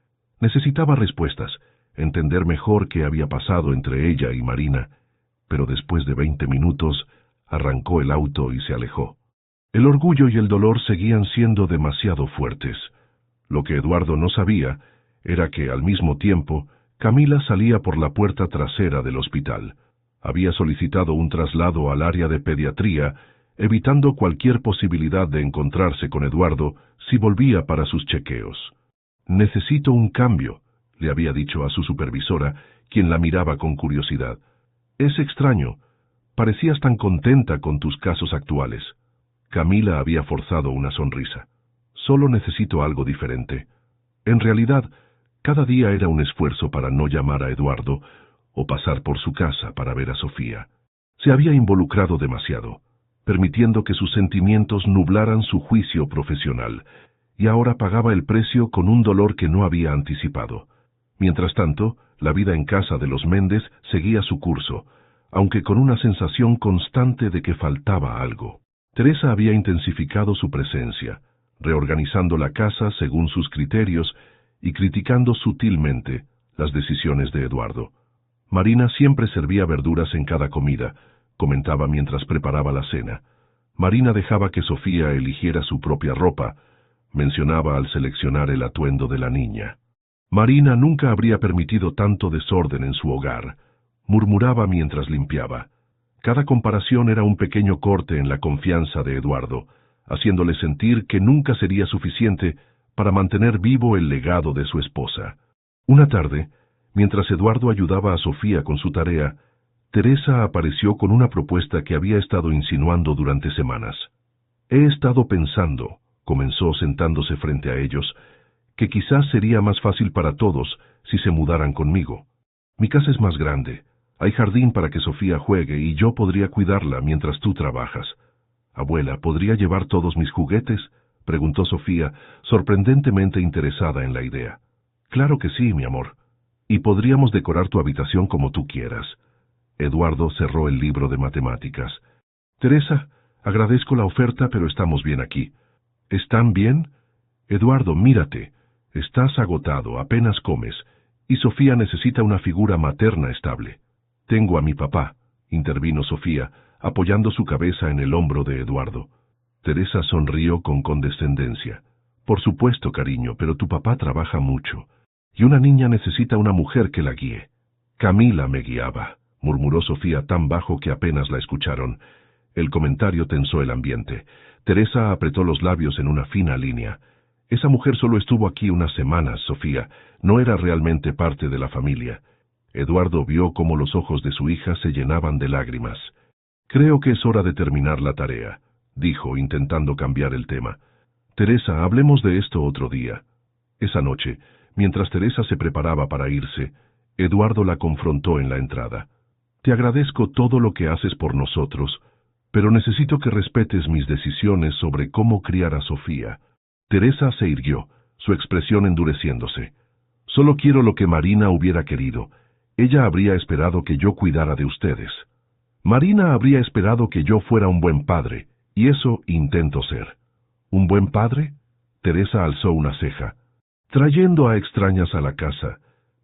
Necesitaba respuestas, entender mejor qué había pasado entre ella y Marina, pero después de 20 minutos arrancó el auto y se alejó. El orgullo y el dolor seguían siendo demasiado fuertes. Lo que Eduardo no sabía era que, al mismo tiempo, Camila salía por la puerta trasera del hospital. Había solicitado un traslado al área de pediatría, evitando cualquier posibilidad de encontrarse con Eduardo si volvía para sus chequeos. «Necesito un cambio», le había dicho a su supervisora, quien la miraba con curiosidad. «Es extraño. Parecías tan contenta con tus casos actuales». Camila había forzado una sonrisa. «Solo necesito algo diferente». En realidad, cada día era un esfuerzo para no llamar a Eduardo o pasar por su casa para ver a Sofía. Se había involucrado demasiado, permitiendo que sus sentimientos nublaran su juicio profesional, y ahora pagaba el precio con un dolor que no había anticipado. Mientras tanto, la vida en casa de los Méndez seguía su curso, aunque con una sensación constante de que faltaba algo. Teresa había intensificado su presencia, reorganizando la casa según sus criterios y criticando sutilmente las decisiones de Eduardo. Marina siempre servía verduras en cada comida, comentaba mientras preparaba la cena. Marina dejaba que Sofía eligiera su propia ropa, mencionaba al seleccionar el atuendo de la niña. Marina nunca habría permitido tanto desorden en su hogar, murmuraba mientras limpiaba. Cada comparación era un pequeño corte en la confianza de Eduardo, haciéndole sentir que nunca sería suficiente para mantener vivo el legado de su esposa. Una tarde, mientras Eduardo ayudaba a Sofía con su tarea, Teresa apareció con una propuesta que había estado insinuando durante semanas. «He estado pensando», comenzó sentándose frente a ellos, «que quizás sería más fácil para todos si se mudaran conmigo. Mi casa es más grande, hay jardín para que Sofía juegue y yo podría cuidarla mientras tú trabajas. Abuela, ¿podría llevar todos mis juguetes? preguntó Sofía, sorprendentemente interesada en la idea. Claro que sí, mi amor. Y podríamos decorar tu habitación como tú quieras. Eduardo cerró el libro de matemáticas. Teresa, agradezco la oferta, pero estamos bien aquí. ¿Están bien? Eduardo, mírate. Estás agotado, apenas comes, y Sofía necesita una figura materna estable. Tengo a mi papá, intervino Sofía, apoyando su cabeza en el hombro de Eduardo. Teresa sonrió con condescendencia. Por supuesto, cariño, pero tu papá trabaja mucho, y una niña necesita una mujer que la guíe. Camila me guiaba, murmuró Sofía tan bajo que apenas la escucharon. El comentario tensó el ambiente. Teresa apretó los labios en una fina línea. Esa mujer solo estuvo aquí unas semanas, Sofía. No era realmente parte de la familia. Eduardo vio cómo los ojos de su hija se llenaban de lágrimas. Creo que es hora de terminar la tarea, dijo, intentando cambiar el tema. Teresa, hablemos de esto otro día. Esa noche, mientras Teresa se preparaba para irse, Eduardo la confrontó en la entrada. Te agradezco todo lo que haces por nosotros, pero necesito que respetes mis decisiones sobre cómo criar a Sofía. Teresa se irguió, su expresión endureciéndose. Solo quiero lo que Marina hubiera querido. Ella habría esperado que yo cuidara de ustedes. Marina habría esperado que yo fuera un buen padre, y eso intento ser. ¿Un buen padre? Teresa alzó una ceja. Trayendo a extrañas a la casa,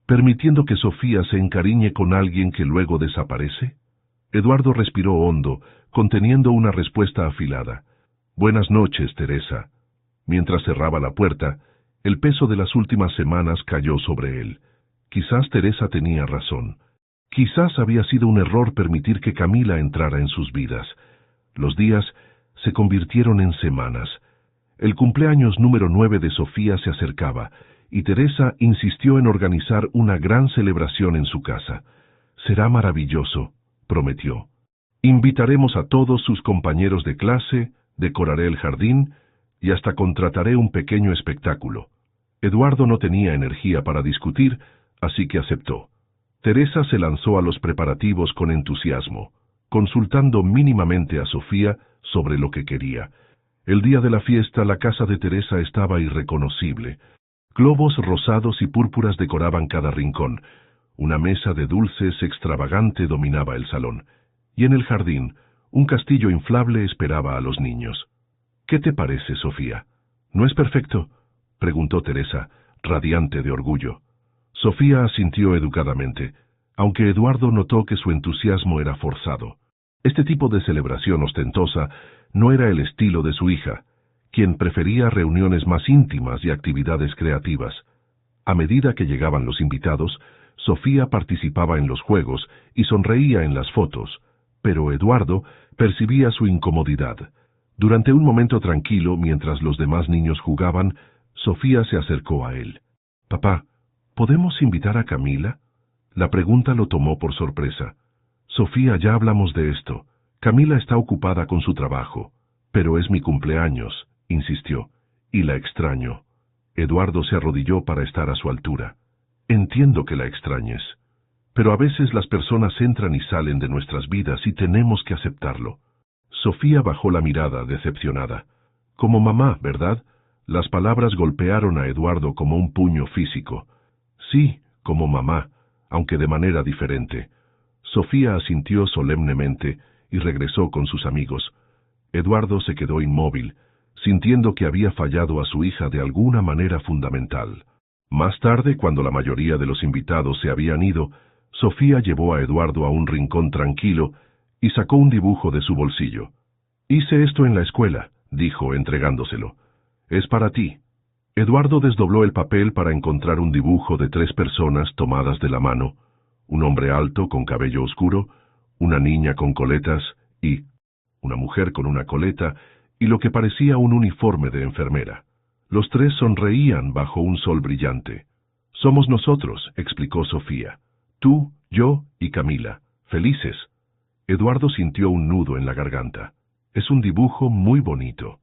permitiendo que Sofía se encariñe con alguien que luego desaparece. Eduardo respiró hondo, conteniendo una respuesta afilada. Buenas noches, Teresa. Mientras cerraba la puerta, el peso de las últimas semanas cayó sobre él. Quizás Teresa tenía razón. Quizás había sido un error permitir que Camila entrara en sus vidas. Los días se convirtieron en semanas. El cumpleaños número 9 de Sofía se acercaba, y Teresa insistió en organizar una gran celebración en su casa. Será maravilloso, prometió. Invitaremos a todos sus compañeros de clase, decoraré el jardín, y hasta contrataré un pequeño espectáculo. Eduardo no tenía energía para discutir, así que aceptó. Teresa se lanzó a los preparativos con entusiasmo, consultando mínimamente a Sofía sobre lo que quería. El día de la fiesta la casa de Teresa estaba irreconocible. Globos rosados y púrpuras decoraban cada rincón. Una mesa de dulces extravagante dominaba el salón. Y en el jardín, un castillo inflable esperaba a los niños. ¿Qué te parece, Sofía? ¿No es perfecto?, preguntó Teresa, radiante de orgullo. Sofía asintió educadamente, aunque Eduardo notó que su entusiasmo era forzado. Este tipo de celebración ostentosa no era el estilo de su hija, quien prefería reuniones más íntimas y actividades creativas. A medida que llegaban los invitados, Sofía participaba en los juegos y sonreía en las fotos, pero Eduardo percibía su incomodidad. Durante un momento tranquilo, mientras los demás niños jugaban, Sofía se acercó a él. «Papá, ¿podemos invitar a Camila?». La pregunta lo tomó por sorpresa. «Sofía, ya hablamos de esto. Camila está ocupada con su trabajo. Pero es mi cumpleaños», insistió, «y la extraño». Eduardo se arrodilló para estar a su altura. «Entiendo que la extrañes. Pero a veces las personas entran y salen de nuestras vidas y tenemos que aceptarlo». Sofía bajó la mirada, decepcionada. «Como mamá, ¿verdad?». Las palabras golpearon a Eduardo como un puño físico. «Sí, como mamá, aunque de manera diferente». Sofía asintió solemnemente y regresó con sus amigos. Eduardo se quedó inmóvil, sintiendo que había fallado a su hija de alguna manera fundamental. Más tarde, cuando la mayoría de los invitados se habían ido, Sofía llevó a Eduardo a un rincón tranquilo y sacó un dibujo de su bolsillo. «Hice esto en la escuela», dijo, entregándoselo. «Es para ti». Eduardo desdobló el papel para encontrar un dibujo de 3 personas tomadas de la mano, un hombre alto con cabello oscuro, una niña con coletas y una mujer con una coleta y lo que parecía un uniforme de enfermera. Los 3 sonreían bajo un sol brillante. «Somos nosotros», explicó Sofía. «Tú, yo y Camila. Felices». Eduardo sintió un nudo en la garganta. «Es un dibujo muy bonito».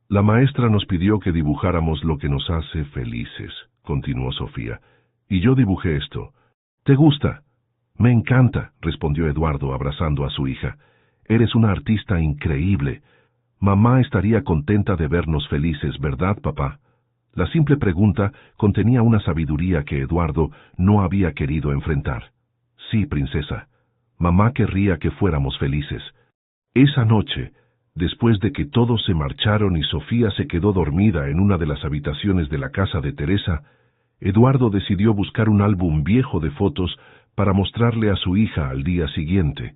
«La maestra nos pidió que dibujáramos lo que nos hace felices», continuó Sofía. «Y yo dibujé esto». «¿Te gusta?». «Me encanta», respondió Eduardo abrazando a su hija. «Eres una artista increíble». Mamá estaría contenta de vernos felices, ¿verdad, papá? La simple pregunta contenía una sabiduría que Eduardo no había querido enfrentar. Sí, princesa. Mamá querría que fuéramos felices. Esa noche, después de que todos se marcharon y Sofía se quedó dormida en una de las habitaciones de la casa de Teresa, Eduardo decidió buscar un álbum viejo de fotos para mostrarle a su hija al día siguiente.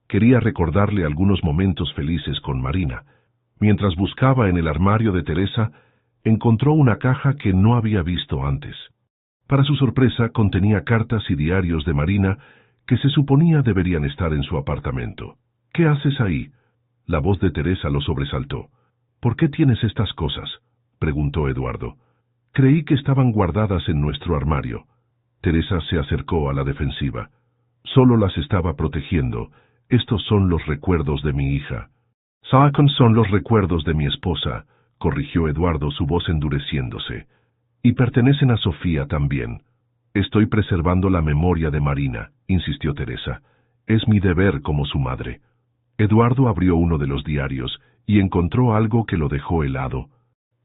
Quería recordarle algunos momentos felices con Marina. Mientras buscaba en el armario de Teresa, encontró una caja que no había visto antes. Para su sorpresa, contenía cartas y diarios de Marina que se suponía deberían estar en su apartamento. ¿Qué haces ahí? La voz de Teresa lo sobresaltó. ¿Por qué tienes estas cosas?, preguntó Eduardo. Creí que estaban guardadas en nuestro armario. Teresa se acercó a la defensiva. Solo las estaba protegiendo. Estos son los recuerdos de mi hija. Son los recuerdos de mi esposa, corrigió Eduardo, su voz endureciéndose. Y pertenecen a Sofía también. Estoy preservando la memoria de Marina, insistió Teresa. Es mi deber como su madre. Eduardo abrió uno de los diarios y encontró algo que lo dejó helado.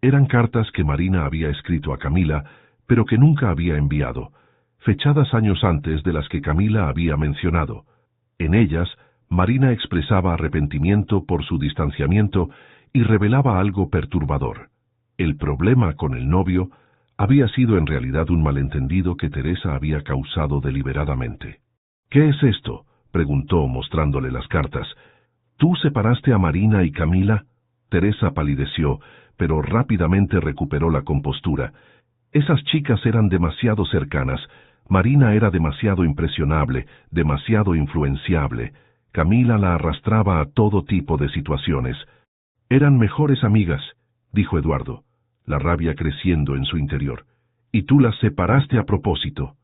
Eran cartas que Marina había escrito a Camila, pero que nunca había enviado, fechadas años antes de las que Camila había mencionado. En ellas, Marina expresaba arrepentimiento por su distanciamiento y revelaba algo perturbador. El problema con el novio había sido en realidad un malentendido que Teresa había causado deliberadamente. ¿Qué es esto?, preguntó mostrándole las cartas. ¿Tú separaste a Marina y Camila? Teresa palideció, pero rápidamente recuperó la compostura. Esas chicas eran demasiado cercanas. Marina era demasiado impresionable, demasiado influenciable. Camila la arrastraba a todo tipo de situaciones. Eran mejores amigas, dijo Eduardo, la rabia creciendo en su interior. Y tú las separaste a propósito.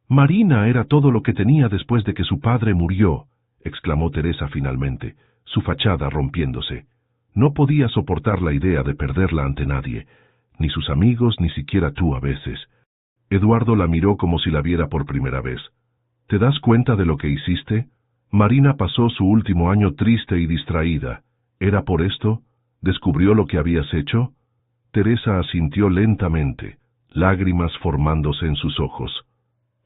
Marina era todo lo que tenía después de que su padre murió, exclamó Teresa finalmente, su fachada rompiéndose. No podía soportar la idea de perderla ante nadie, ni sus amigos, ni siquiera tú a veces. Eduardo la miró como si la viera por primera vez. ¿Te das cuenta de lo que hiciste? Marina pasó su último año triste y distraída. ¿Era por esto? ¿Descubrió lo que habías hecho? Teresa asintió lentamente, lágrimas formándose en sus ojos.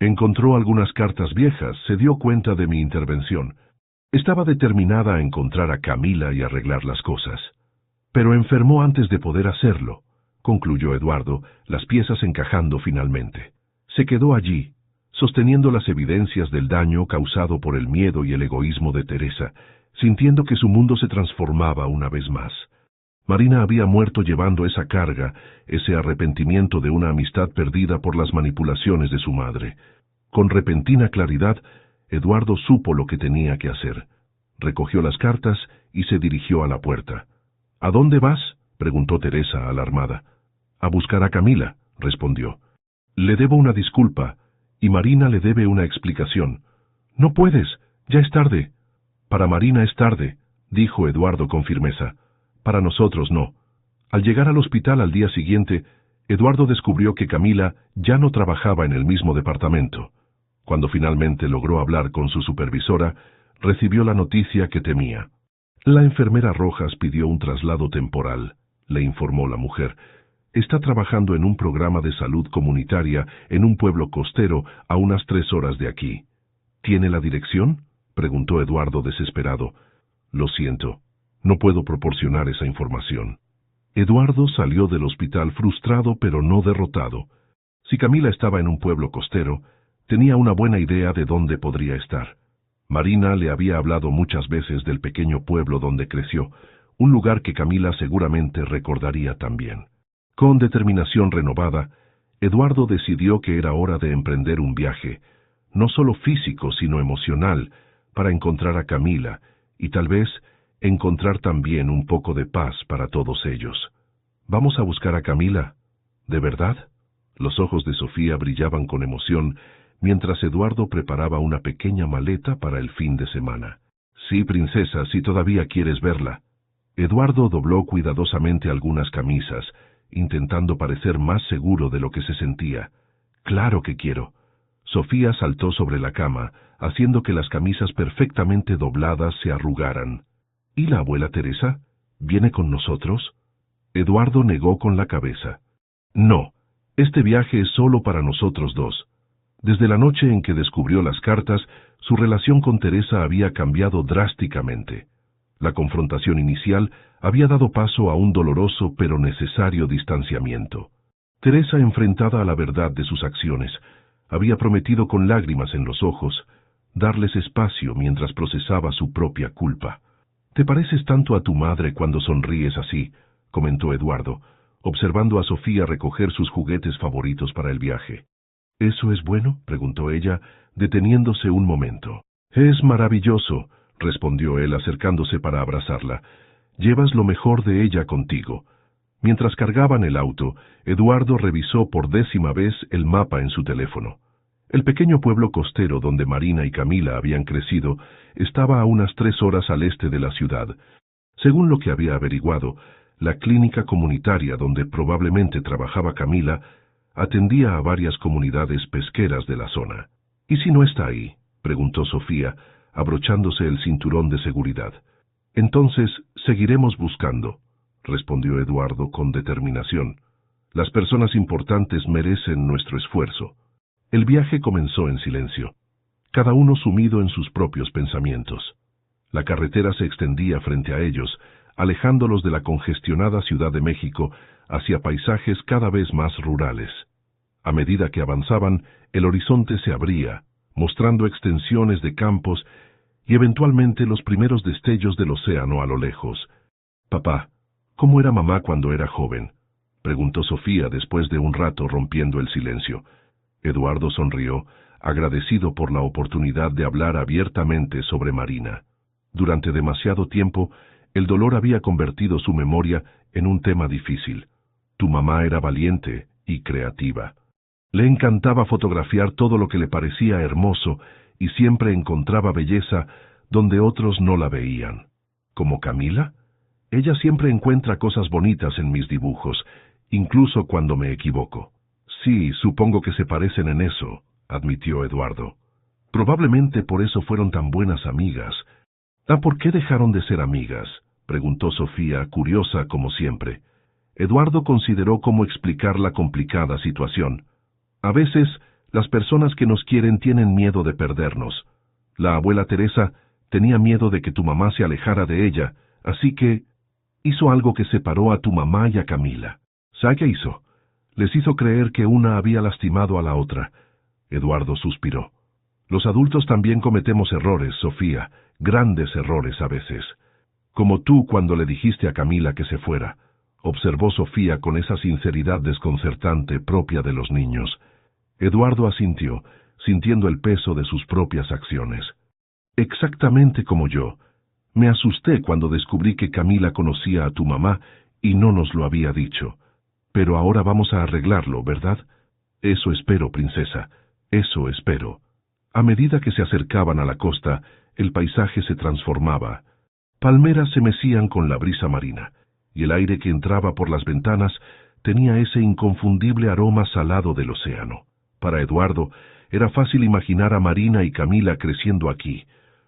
Encontró algunas cartas viejas, se dio cuenta de mi intervención. Estaba determinada a encontrar a Camila y arreglar las cosas. Pero enfermó antes de poder hacerlo, concluyó Eduardo, las piezas encajando finalmente. Se quedó allí, sosteniendo las evidencias del daño causado por el miedo y el egoísmo de Teresa, sintiendo que su mundo se transformaba una vez más. Marina había muerto llevando esa carga, ese arrepentimiento de una amistad perdida por las manipulaciones de su madre. Con repentina claridad, Eduardo supo lo que tenía que hacer. Recogió las cartas y se dirigió a la puerta. ¿A dónde vas?, preguntó Teresa, alarmada. A buscar a Camila, respondió. Le debo una disculpa, y Marina le debe una explicación. No puedes, ya es tarde. Para Marina es tarde, dijo Eduardo con firmeza. Para nosotros no. Al llegar al hospital al día siguiente, Eduardo descubrió que Camila ya no trabajaba en el mismo departamento. Cuando finalmente logró hablar con su supervisora, recibió la noticia que temía. La enfermera Rojas pidió un traslado temporal, le informó la mujer. Está trabajando en un programa de salud comunitaria en un pueblo costero a unas 3 horas de aquí. ¿Tiene la dirección?, preguntó Eduardo desesperado. Lo siento, no puedo proporcionar esa información. Eduardo salió del hospital frustrado pero no derrotado. Si Camila estaba en un pueblo costero, tenía una buena idea de dónde podría estar. Marina le había hablado muchas veces del pequeño pueblo donde creció, un lugar que Camila seguramente recordaría también. Con determinación renovada, Eduardo decidió que era hora de emprender un viaje, no solo físico sino emocional, para encontrar a Camila y tal vez encontrar también un poco de paz para todos ellos. ¿Vamos a buscar a Camila? ¿De verdad? Los ojos de Sofía brillaban con emoción mientras Eduardo preparaba una pequeña maleta para el fin de semana. Sí, princesa, si todavía quieres verla. Eduardo dobló cuidadosamente algunas camisas, intentando parecer más seguro de lo que se sentía. Claro que quiero. Sofía saltó sobre la cama, haciendo que las camisas perfectamente dobladas se arrugaran. ¿Y la abuela Teresa? ¿Viene con nosotros? Eduardo negó con la cabeza. No, este viaje es solo para nosotros dos. Desde la noche en que descubrió las cartas, su relación con Teresa había cambiado drásticamente. La confrontación inicial había dado paso a un doloroso pero necesario distanciamiento. Teresa, enfrentada a la verdad de sus acciones, había prometido con lágrimas en los ojos darles espacio mientras procesaba su propia culpa. «Te pareces tanto a tu madre cuando sonríes así», comentó Eduardo, observando a Sofía recoger sus juguetes favoritos para el viaje. «¿Eso es bueno?», preguntó ella, deteniéndose un momento. «Es maravilloso», respondió él acercándose para abrazarla. «Llevas lo mejor de ella contigo». Mientras cargaban el auto, Eduardo revisó por 10ª vez el mapa en su teléfono. El pequeño pueblo costero donde Marina y Camila habían crecido estaba a unas 3 horas al este de la ciudad. Según lo que había averiguado, la clínica comunitaria donde probablemente trabajaba Camila atendía a varias comunidades pesqueras de la zona. «¿Y si no está ahí?», preguntó Sofía, abrochándose el cinturón de seguridad. «Entonces seguiremos buscando», respondió Eduardo con determinación. «Las personas importantes merecen nuestro esfuerzo». El viaje comenzó en silencio, cada uno sumido en sus propios pensamientos. La carretera se extendía frente a ellos, alejándolos de la congestionada Ciudad de México hacia paisajes cada vez más rurales. A medida que avanzaban, el horizonte se abría, mostrando extensiones de campos y eventualmente los primeros destellos del océano a lo lejos. «Papá, ¿cómo era mamá cuando era joven?», preguntó Sofía después de un rato rompiendo el silencio. Eduardo sonrió, agradecido por la oportunidad de hablar abiertamente sobre Marina. Durante demasiado tiempo, el dolor había convertido su memoria en un tema difícil. Tu mamá era valiente y creativa. Le encantaba fotografiar todo lo que le parecía hermoso y siempre encontraba belleza donde otros no la veían. ¿Como Camila? Ella siempre encuentra cosas bonitas en mis dibujos, incluso cuando me equivoco. Sí, supongo que se parecen en eso, admitió Eduardo. Probablemente por eso fueron tan buenas amigas. ¿Por qué dejaron de ser amigas?, preguntó Sofía, curiosa como siempre. Eduardo consideró cómo explicar la complicada situación. A veces, las personas que nos quieren tienen miedo de perdernos. La abuela Teresa tenía miedo de que tu mamá se alejara de ella, así que hizo algo que separó a tu mamá y a Camila. ¿Sabe qué hizo? Les hizo creer que una había lastimado a la otra. Eduardo suspiró. Los adultos también cometemos errores, Sofía, grandes errores a veces. Como tú cuando le dijiste a Camila que se fuera, observó Sofía con esa sinceridad desconcertante propia de los niños. Eduardo asintió, sintiendo el peso de sus propias acciones. Exactamente como yo. Me asusté cuando descubrí que Camila conocía a tu mamá y no nos lo había dicho. Pero ahora vamos a arreglarlo, ¿verdad? Eso espero, princesa, eso espero. A medida que se acercaban a la costa, el paisaje se transformaba. Palmeras se mecían con la brisa marina, y el aire que entraba por las ventanas tenía ese inconfundible aroma salado del océano. Para Eduardo, era fácil imaginar a Marina y Camila creciendo aquí,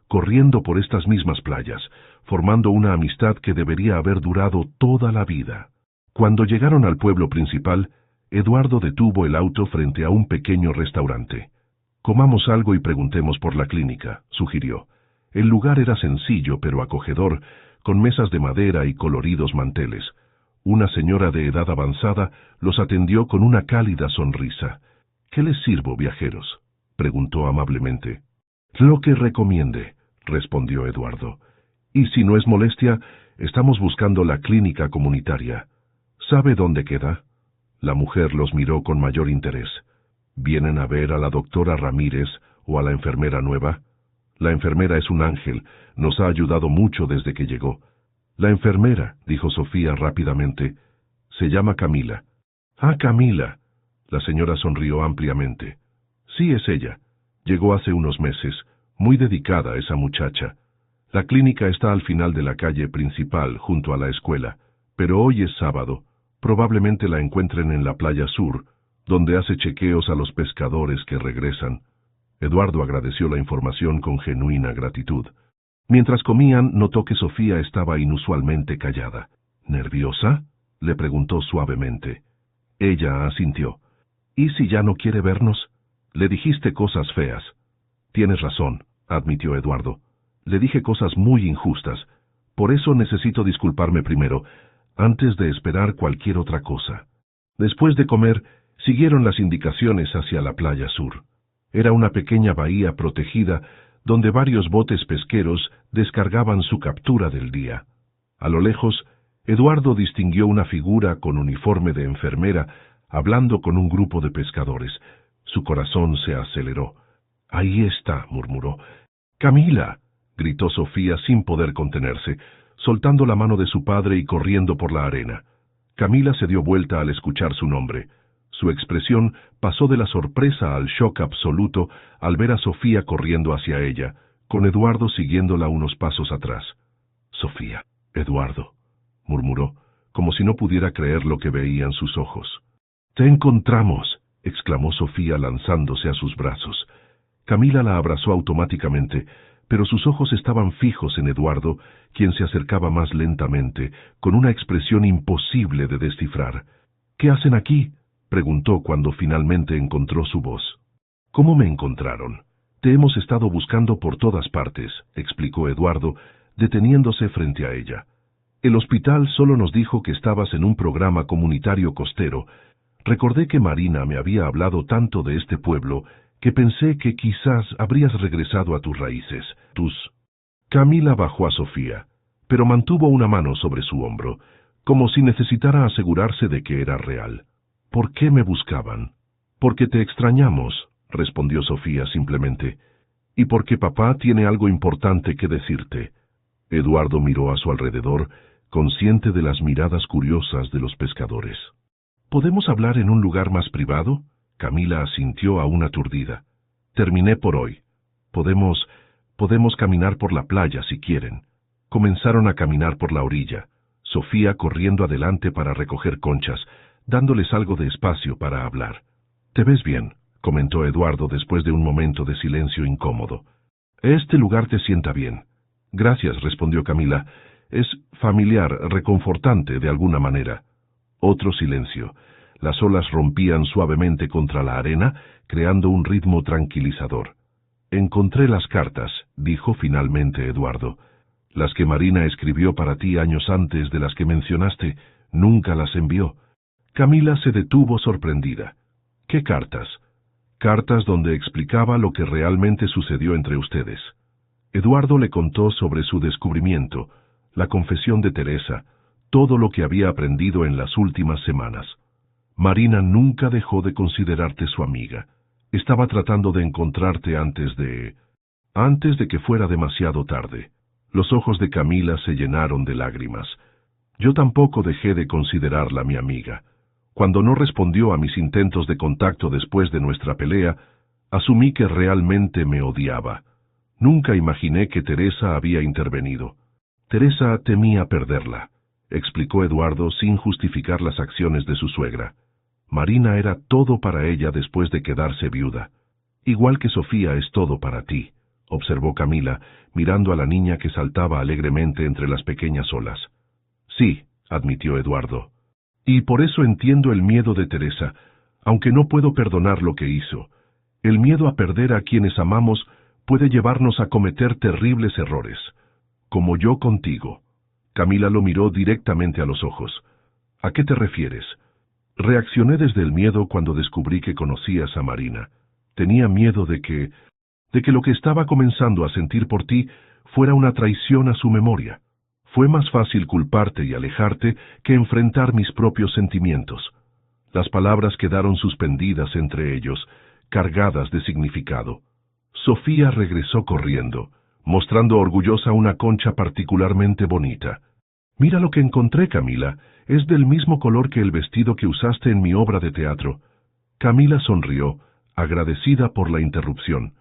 corriendo por estas mismas playas, formando una amistad que debería haber durado toda la vida. Cuando llegaron al pueblo principal, Eduardo detuvo el auto frente a un pequeño restaurante. «Comamos algo y preguntemos por la clínica», sugirió. El lugar era sencillo pero acogedor, con mesas de madera y coloridos manteles. Una señora de edad avanzada los atendió con una cálida sonrisa. «¿Qué les sirvo, viajeros?», preguntó amablemente. «Lo que recomiende», respondió Eduardo. «Y si no es molestia, estamos buscando la clínica comunitaria. ¿Sabe dónde queda?». La mujer los miró con mayor interés. «¿Vienen a ver a la doctora Ramírez o a la enfermera nueva?». «La enfermera es un ángel, nos ha ayudado mucho desde que llegó». «La enfermera», dijo Sofía rápidamente, «se llama Camila». «Ah, Camila». La señora sonrió ampliamente. «Sí, es ella. Llegó hace unos meses. Muy dedicada esa muchacha. La clínica está al final de la calle principal, junto a la escuela, pero hoy es sábado. Probablemente la encuentren en la playa sur, donde hace chequeos a los pescadores que regresan». Eduardo agradeció la información con genuina gratitud. Mientras comían, notó que Sofía estaba inusualmente callada. ¿Nerviosa?, le preguntó suavemente. Ella asintió. ¿Y si ya no quiere vernos? Le dijiste cosas feas. Tienes razón, admitió Eduardo. Le dije cosas muy injustas. Por eso necesito disculparme primero, antes de esperar cualquier otra cosa. Después de comer, siguieron las indicaciones hacia la playa sur. Era una pequeña bahía protegida donde varios botes pesqueros descargaban su captura del día. A lo lejos, Eduardo distinguió una figura con uniforme de enfermera hablando con un grupo de pescadores. Su corazón se aceleró. «Ahí está», murmuró. «¡Camila!», gritó Sofía sin poder contenerse, soltando la mano de su padre y corriendo por la arena. Camila se dio vuelta al escuchar su nombre. Su expresión pasó de la sorpresa al shock absoluto al ver a Sofía corriendo hacia ella, con Eduardo siguiéndola unos pasos atrás. «Sofía, Eduardo», murmuró, como si no pudiera creer lo que veían sus ojos. «¡Te encontramos!», exclamó Sofía lanzándose a sus brazos. Camila la abrazó automáticamente, pero sus ojos estaban fijos en Eduardo, quien se acercaba más lentamente, con una expresión imposible de descifrar. «¿Qué hacen aquí?», preguntó cuando finalmente encontró su voz. «¿Cómo me encontraron? Te hemos estado buscando por todas partes», explicó Eduardo, deteniéndose frente a ella. «El hospital solo nos dijo que estabas en un programa comunitario costero. Recordé que Marina me había hablado tanto de este pueblo que pensé que quizás habrías regresado a tus raíces, Camila bajó a Sofía, pero mantuvo una mano sobre su hombro, como si necesitara asegurarse de que era real. «¿Por qué me buscaban?» «Porque te extrañamos», respondió Sofía simplemente, «y porque papá tiene algo importante que decirte». Eduardo miró a su alrededor, consciente de las miradas curiosas de los pescadores. «¿Podemos hablar en un lugar más privado?», Camila asintió aún aturdida. «Terminé por hoy. Podemos caminar por la playa si quieren». Comenzaron a caminar por la orilla, Sofía corriendo adelante para recoger conchas, dándoles algo de espacio para hablar. «Te ves bien», comentó Eduardo después de un momento de silencio incómodo. «Este lugar te sienta bien». «Gracias», respondió Camila. «Es familiar, reconfortante de alguna manera». Otro silencio. Las olas rompían suavemente contra la arena, creando un ritmo tranquilizador. «Encontré las cartas», dijo finalmente Eduardo. «Las que Marina escribió para ti años antes de las que mencionaste, nunca las envió». Camila se detuvo sorprendida. «¿Qué cartas?» «Cartas donde explicaba lo que realmente sucedió entre ustedes». Eduardo le contó sobre su descubrimiento, la confesión de Teresa, todo lo que había aprendido en las últimas semanas. Marina nunca dejó de considerarte su amiga. Estaba tratando de encontrarte antes de que fuera demasiado tarde. Los ojos de Camila se llenaron de lágrimas. Yo tampoco dejé de considerarla mi amiga. Cuando no respondió a mis intentos de contacto después de nuestra pelea, asumí que realmente me odiaba. Nunca imaginé que Teresa había intervenido. Teresa temía perderla, explicó Eduardo sin justificar las acciones de su suegra. Marina era todo para ella después de quedarse viuda. Igual que Sofía es todo para ti, observó Camila, mirando a la niña que saltaba alegremente entre las pequeñas olas. Sí, admitió Eduardo. Y por eso entiendo el miedo de Teresa, aunque no puedo perdonar lo que hizo. El miedo a perder a quienes amamos puede llevarnos a cometer terribles errores. Como yo contigo. Camila lo miró directamente a los ojos. ¿A qué te refieres? Reaccioné desde el miedo cuando descubrí que conocías a Marina. Tenía miedo de que lo que estaba comenzando a sentir por ti fuera una traición a su memoria. Fue más fácil culparte y alejarte que enfrentar mis propios sentimientos. Las palabras quedaron suspendidas entre ellos, cargadas de significado. Sofía regresó corriendo, mostrando orgullosa una concha particularmente bonita. «Mira lo que encontré, Camila. Es del mismo color que el vestido que usaste en mi obra de teatro». Camila sonrió, agradecida por la interrupción.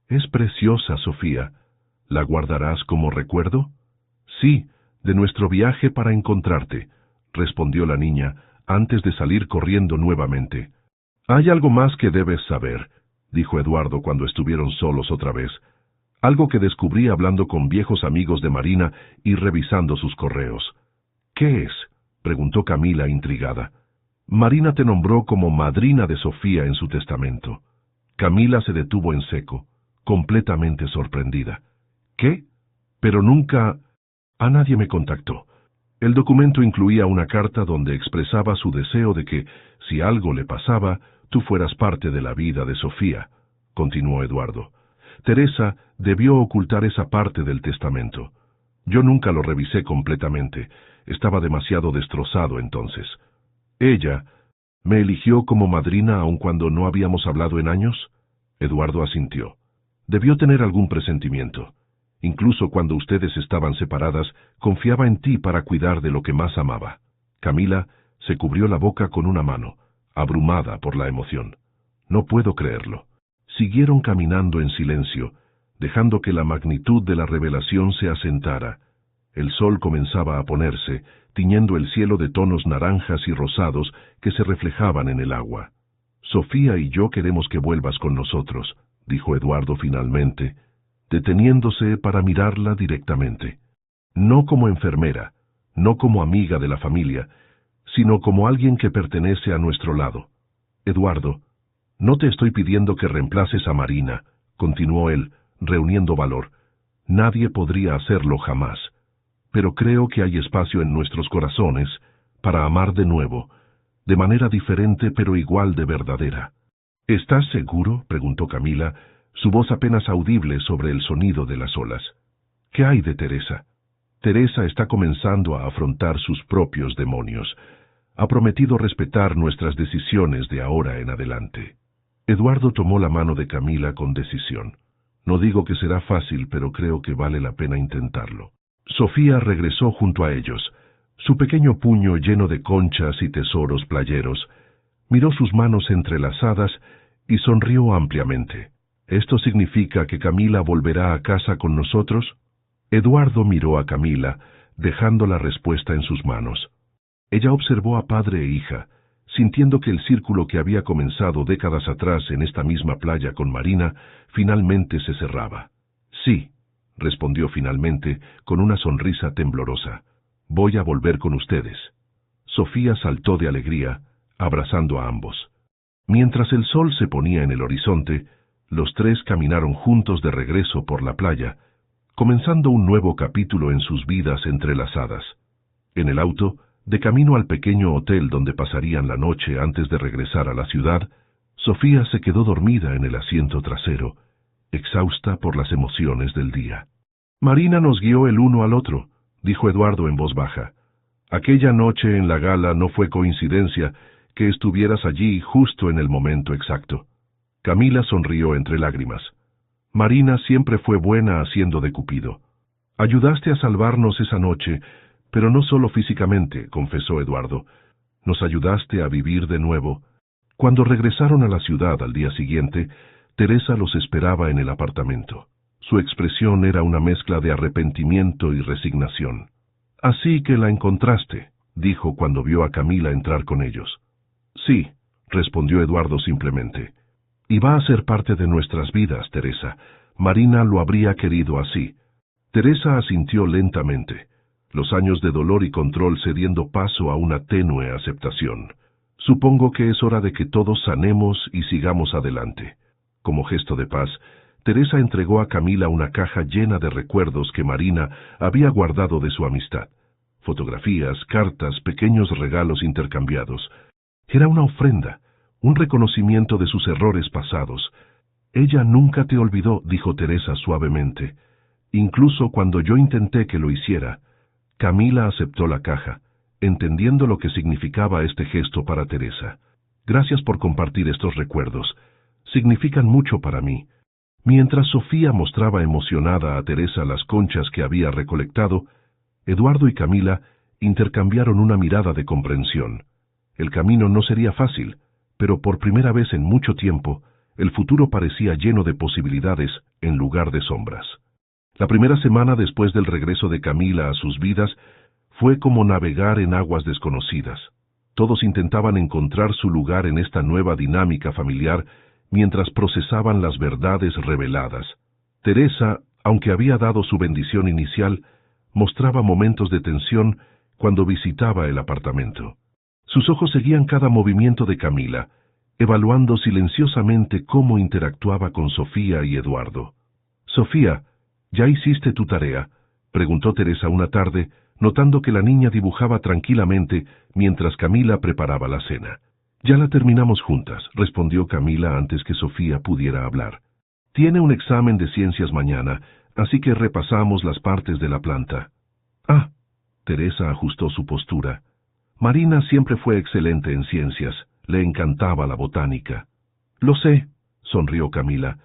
«Es preciosa, Sofía. ¿La guardarás como recuerdo?» «Sí, de nuestro viaje para encontrarte», respondió la niña, antes de salir corriendo nuevamente. «Hay algo más que debes saber», dijo Eduardo cuando estuvieron solos otra vez. algo que descubrí hablando con viejos amigos de Marina y revisando sus correos. ¿Qué es?, preguntó Camila intrigada. Marina te nombró como madrina de Sofía en su testamento. Camila se detuvo en seco, completamente sorprendida. ¿Qué? Pero nunca... A nadie me contactó. El documento incluía una carta donde expresaba su deseo de que, si algo le pasaba, tú fueras parte de la vida de Sofía, continuó Eduardo. Teresa debió ocultar esa parte del testamento. Yo nunca lo revisé completamente. Estaba demasiado destrozado entonces. Ella me eligió como madrina aun cuando no habíamos hablado en años. Eduardo asintió. Debió tener algún presentimiento. Incluso cuando ustedes estaban separadas, confiaba en ti para cuidar de lo que más amaba. Camila se cubrió la boca con una mano, abrumada por la emoción. No puedo creerlo. Siguieron caminando en silencio, dejando que la magnitud de la revelación se asentara. El sol comenzaba a ponerse, tiñendo el cielo de tonos naranjas y rosados que se reflejaban en el agua. Sofía y yo queremos que vuelvas con nosotros, dijo Eduardo finalmente, deteniéndose para mirarla directamente. No como enfermera, no como amiga de la familia, sino como alguien que pertenece a nuestro lado. Eduardo, no te estoy pidiendo que reemplaces a Marina, continuó él, reuniendo valor. Nadie podría hacerlo jamás. Pero creo que hay espacio en nuestros corazones para amar de nuevo, de manera diferente pero igual de verdadera. ¿Estás seguro?, preguntó Camila, su voz apenas audible sobre el sonido de las olas. ¿Qué hay de Teresa? Teresa está comenzando a afrontar sus propios demonios. Ha prometido respetar nuestras decisiones de ahora en adelante. Eduardo tomó la mano de Camila con decisión. No digo que será fácil, pero creo que vale la pena intentarlo. Sofía regresó junto a ellos, su pequeño puño lleno de conchas y tesoros playeros. Miró sus manos entrelazadas y sonrió ampliamente. ¿Esto significa que Camila volverá a casa con nosotros? Eduardo miró a Camila, dejando la respuesta en sus manos. Ella observó a padre e hija, sintiendo que el círculo que había comenzado décadas atrás en esta misma playa con Marina, finalmente se cerraba. Sí, respondió finalmente, con una sonrisa temblorosa. Voy a volver con ustedes. Sofía saltó de alegría, abrazando a ambos. Mientras el sol se ponía en el horizonte, los tres caminaron juntos de regreso por la playa, comenzando un nuevo capítulo en sus vidas entrelazadas. En el auto, de camino al pequeño hotel donde pasarían la noche antes de regresar a la ciudad, Sofía se quedó dormida en el asiento trasero, exhausta por las emociones del día. Marina nos guió el uno al otro, dijo Eduardo en voz baja. Aquella noche en la gala no fue coincidencia que estuvieras allí justo en el momento exacto. Camila sonrió entre lágrimas. Marina siempre fue buena haciendo de Cupido. Ayudaste a salvarnos esa noche, pero no solo físicamente, confesó Eduardo. Nos ayudaste a vivir de nuevo. Cuando regresaron a la ciudad al día siguiente, Teresa los esperaba en el apartamento. Su expresión era una mezcla de arrepentimiento y resignación. Así que la encontraste, dijo cuando vio a Camila entrar con ellos. Sí, respondió Eduardo simplemente. Y va a ser parte de nuestras vidas, Teresa. Marina lo habría querido así. Teresa asintió lentamente, los años de dolor y control cediendo paso a una tenue aceptación. Supongo que es hora de que todos sanemos y sigamos adelante. Como gesto de paz, Teresa entregó a Camila una caja llena de recuerdos que Marina había guardado de su amistad. Fotografías, cartas, pequeños regalos intercambiados. Era una ofrenda, un reconocimiento de sus errores pasados. Ella nunca te olvidó, dijo Teresa suavemente. Incluso cuando yo intenté que lo hiciera. Camila aceptó la caja, entendiendo lo que significaba este gesto para Teresa. Gracias por compartir estos recuerdos. Significan mucho para mí. Mientras Sofía mostraba emocionada a Teresa las conchas que había recolectado, Eduardo y Camila intercambiaron una mirada de comprensión. El camino no sería fácil, pero por primera vez en mucho tiempo, el futuro parecía lleno de posibilidades en lugar de sombras. La primera semana después del regreso de Camila a sus vidas fue como navegar en aguas desconocidas. Todos intentaban encontrar su lugar en esta nueva dinámica familiar mientras procesaban las verdades reveladas. Teresa Aunque había dado su bendición inicial, mostraba momentos de tensión cuando visitaba el apartamento. Sus ojos seguían cada movimiento de Camila, evaluando silenciosamente cómo interactuaba con Sofía y Eduardo. «Sofía, ¿ya hiciste tu tarea?», preguntó Teresa una tarde, notando que la niña dibujaba tranquilamente mientras Camila preparaba la cena. «Ya la terminamos juntas», respondió Camila antes que Sofía pudiera hablar. «Tiene un examen de ciencias mañana, así que repasamos las partes de la planta». «Ah», Teresa ajustó su postura. «Marina siempre fue excelente en ciencias, le encantaba la botánica». «Lo sé», sonrió Camila.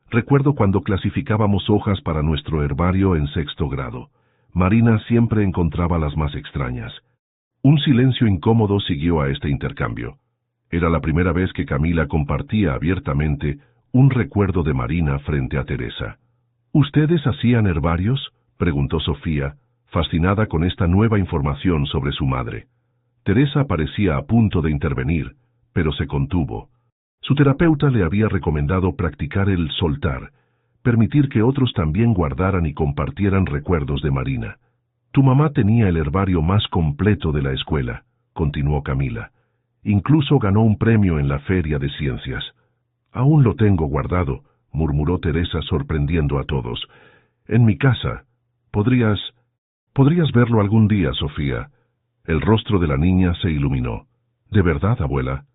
«Recuerdo cuando clasificábamos hojas para nuestro herbario en 6º grado. Marina siempre encontraba las más extrañas». Un silencio incómodo siguió a este intercambio. Era la primera vez que Camila compartía abiertamente un recuerdo de Marina frente a Teresa. «¿Ustedes hacían herbarios?», preguntó Sofía, fascinada con esta nueva información sobre su madre. Teresa parecía a punto de intervenir, pero se contuvo. Su terapeuta le había recomendado practicar el soltar, permitir que otros también guardaran y compartieran recuerdos de Marina. «Tu mamá tenía el herbario más completo de la escuela», continuó Camila. «Incluso ganó un premio en la Feria de Ciencias». «Aún lo tengo guardado», murmuró Teresa sorprendiendo a todos. «En mi casa. Podrías verlo algún día, Sofía». El rostro de la niña se iluminó. «¿De verdad, abuela?».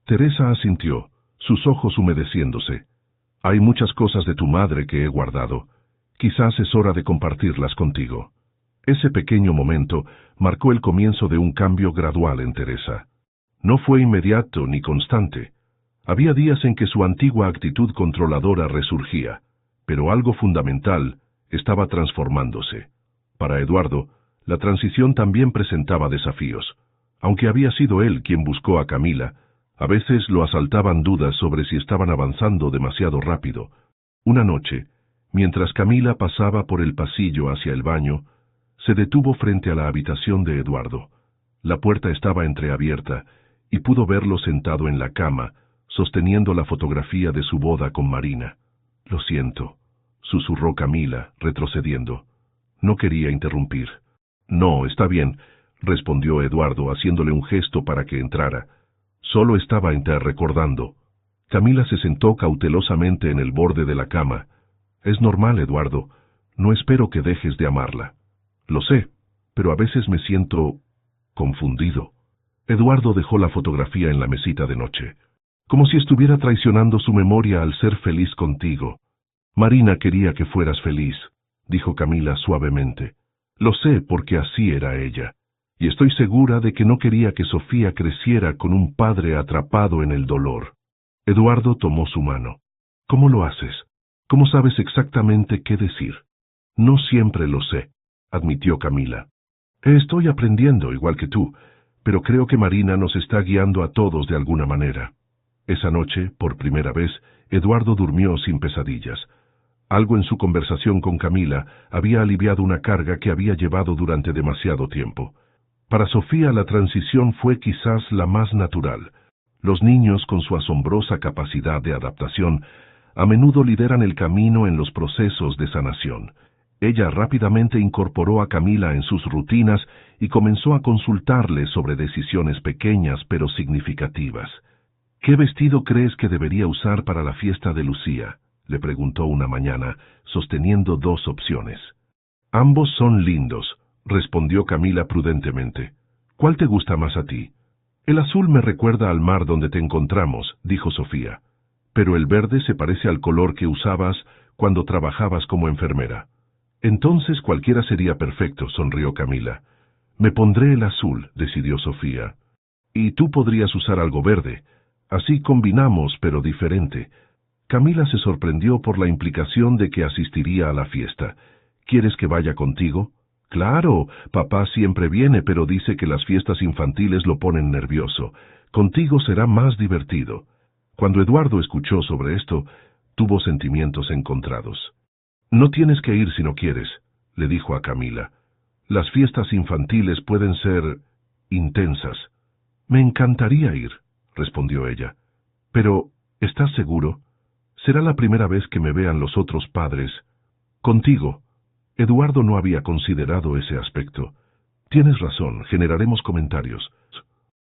Teresa asintió, sus ojos humedeciéndose. «Hay muchas cosas de tu madre que he guardado. Quizás es hora de compartirlas contigo». Ese pequeño momento marcó el comienzo de un cambio gradual en Teresa. No fue inmediato ni constante. Había días en que su antigua actitud controladora resurgía, pero algo fundamental estaba transformándose. Para Eduardo, la transición también presentaba desafíos. Aunque había sido él quien buscó a Camila, a veces lo asaltaban dudas sobre si estaban avanzando demasiado rápido. Una noche, mientras Camila pasaba por el pasillo hacia el baño, se detuvo frente a la habitación de Eduardo. La puerta estaba entreabierta y pudo verlo sentado en la cama, sosteniendo la fotografía de su boda con Marina. «Lo siento», susurró Camila, retrocediendo. No quería interrumpir. «No, está bien», respondió Eduardo, haciéndole un gesto para que entrara. Solo estaba recordando. Camila se sentó cautelosamente en el borde de la cama. «Es normal, Eduardo. No espero que dejes de amarla». «Lo sé, pero a veces me siento confundido». Eduardo dejó la fotografía en la mesita de noche. «Como si estuviera traicionando su memoria al ser feliz contigo». «Marina quería que fueras feliz», dijo Camila suavemente. «Lo sé porque así era ella. Y estoy segura de que no quería que Sofía creciera con un padre atrapado en el dolor». Eduardo tomó su mano. «¿Cómo lo haces? ¿Cómo sabes exactamente qué decir?» «No siempre lo sé», admitió Camila. «Estoy aprendiendo igual que tú, pero creo que Marina nos está guiando a todos de alguna manera». Esa noche, por primera vez, Eduardo durmió sin pesadillas. Algo en su conversación con Camila había aliviado una carga que había llevado durante demasiado tiempo. Para Sofía la transición fue quizás la más natural. Los niños, con su asombrosa capacidad de adaptación, a menudo lideran el camino en los procesos de sanación. Ella rápidamente incorporó a Camila en sus rutinas y comenzó a consultarle sobre decisiones pequeñas pero significativas. «¿Qué vestido crees que debería usar para la fiesta de Lucía?», le preguntó una mañana, sosteniendo 2 opciones. «Ambos son lindos», respondió Camila prudentemente. «¿Cuál te gusta más a ti?» «El azul me recuerda al mar donde te encontramos», dijo Sofía. «Pero el verde se parece al color que usabas cuando trabajabas como enfermera». «Entonces cualquiera sería perfecto», sonrió Camila. «Me pondré el azul», decidió Sofía. «Y tú podrías usar algo verde. Así combinamos, pero diferente». Camila se sorprendió por la implicación de que asistiría a la fiesta. «¿Quieres que vaya contigo?» «Claro, papá siempre viene, pero dice que las fiestas infantiles lo ponen nervioso. Contigo será más divertido». Cuando Eduardo escuchó sobre esto, tuvo sentimientos encontrados. «No tienes que ir si no quieres», le dijo a Camila. «Las fiestas infantiles pueden ser intensas». «Me encantaría ir», respondió ella. «Pero, ¿estás seguro? Será la primera vez que me vean los otros padres». Contigo. Eduardo no había considerado ese aspecto. Tienes razón, generaremos comentarios.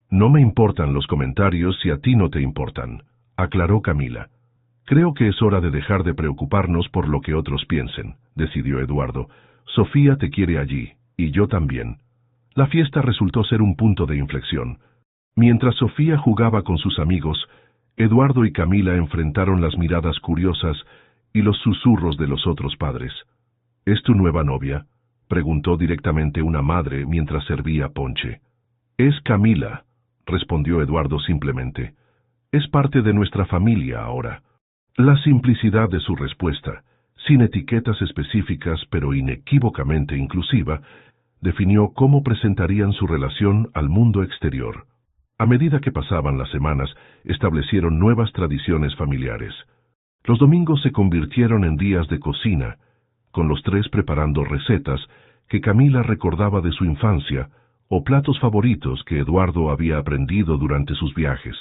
No me importan los comentarios si a ti no te importan, aclaró Camila. Creo que es hora de dejar de preocuparnos por lo que otros piensen, decidió Eduardo. Sofía te quiere allí, y yo también. La fiesta resultó ser un punto de inflexión. Mientras Sofía jugaba con sus amigos, Eduardo y Camila enfrentaron las miradas curiosas y los susurros de los otros padres. ¿Es tu nueva novia?, preguntó directamente una madre mientras servía ponche. Es Camila, respondió Eduardo simplemente. Es parte de nuestra familia ahora. La simplicidad de su respuesta, sin etiquetas específicas pero inequívocamente inclusiva, definió cómo presentarían su relación al mundo exterior. A medida que pasaban las semanas, establecieron nuevas tradiciones familiares. Los domingos se convirtieron en días de cocina, con los tres preparando recetas que Camila recordaba de su infancia o platos favoritos que Eduardo había aprendido durante sus viajes.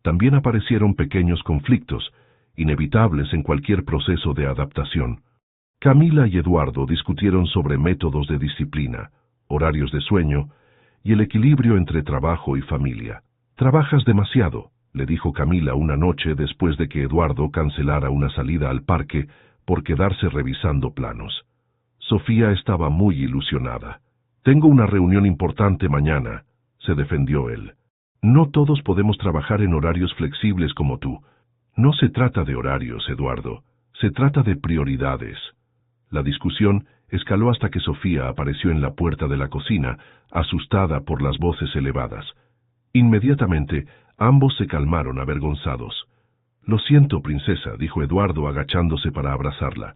También aparecieron pequeños conflictos, inevitables en cualquier proceso de adaptación. Camila y Eduardo discutieron sobre métodos de disciplina, horarios de sueño y el equilibrio entre trabajo y familia. «Trabajas demasiado», le dijo Camila una noche después de que Eduardo cancelara una salida al parque por quedarse revisando planos. Sofía estaba muy ilusionada. «Tengo una reunión importante mañana», se defendió él. «No todos podemos trabajar en horarios flexibles como tú. No se trata de horarios, Eduardo. Se trata de prioridades». La discusión escaló hasta que Sofía apareció en la puerta de la cocina, asustada por las voces elevadas. Inmediatamente, ambos se calmaron avergonzados. «Lo siento, princesa», dijo Eduardo agachándose para abrazarla.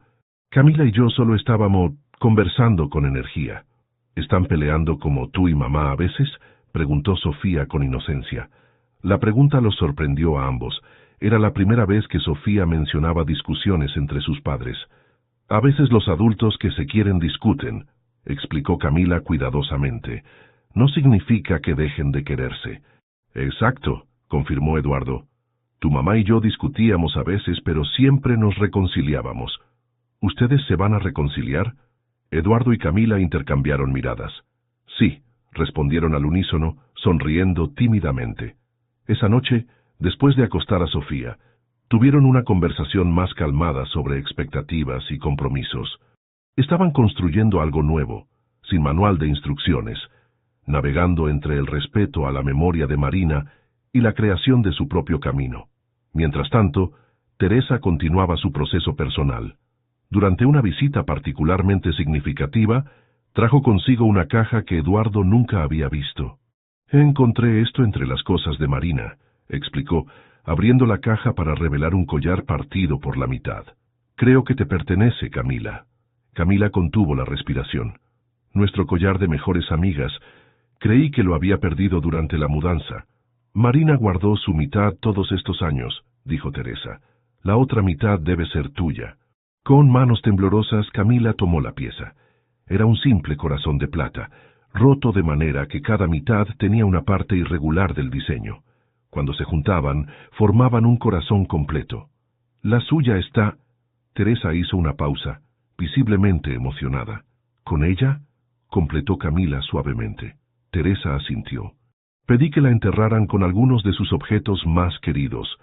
«Camila y yo solo estábamos conversando con energía». «¿Están peleando como tú y mamá a veces?», preguntó Sofía con inocencia. La pregunta los sorprendió a ambos. Era la primera vez que Sofía mencionaba discusiones entre sus padres. «A veces los adultos que se quieren discuten», explicó Camila cuidadosamente. «No significa que dejen de quererse». «Exacto», confirmó Eduardo. «Tu mamá y yo discutíamos a veces, pero siempre nos reconciliábamos». «¿Ustedes se van a reconciliar?». Eduardo y Camila intercambiaron miradas. «Sí», respondieron al unísono, sonriendo tímidamente. Esa noche, después de acostar a Sofía, tuvieron una conversación más calmada sobre expectativas y compromisos. Estaban construyendo algo nuevo, sin manual de instrucciones, navegando entre el respeto a la memoria de Marina y la creación de su propio camino. Mientras tanto, Teresa continuaba su proceso personal. Durante una visita particularmente significativa, trajo consigo una caja que Eduardo nunca había visto. «Encontré esto entre las cosas de Marina», explicó, abriendo la caja para revelar un collar partido por la mitad. «Creo que te pertenece, Camila». Camila contuvo la respiración. «Nuestro collar de mejores amigas. Creí que lo había perdido durante la mudanza». «Marina guardó su mitad todos estos años», dijo Teresa. «La otra mitad debe ser tuya». Con manos temblorosas, Camila tomó la pieza. Era un simple corazón de plata, roto de manera que cada mitad tenía una parte irregular del diseño. Cuando se juntaban, formaban un corazón completo. «La suya está...» Teresa hizo una pausa, visiblemente emocionada. «¿Con ella?», completó Camila suavemente. Teresa asintió. «Pedí que la enterraran con algunos de sus objetos más queridos.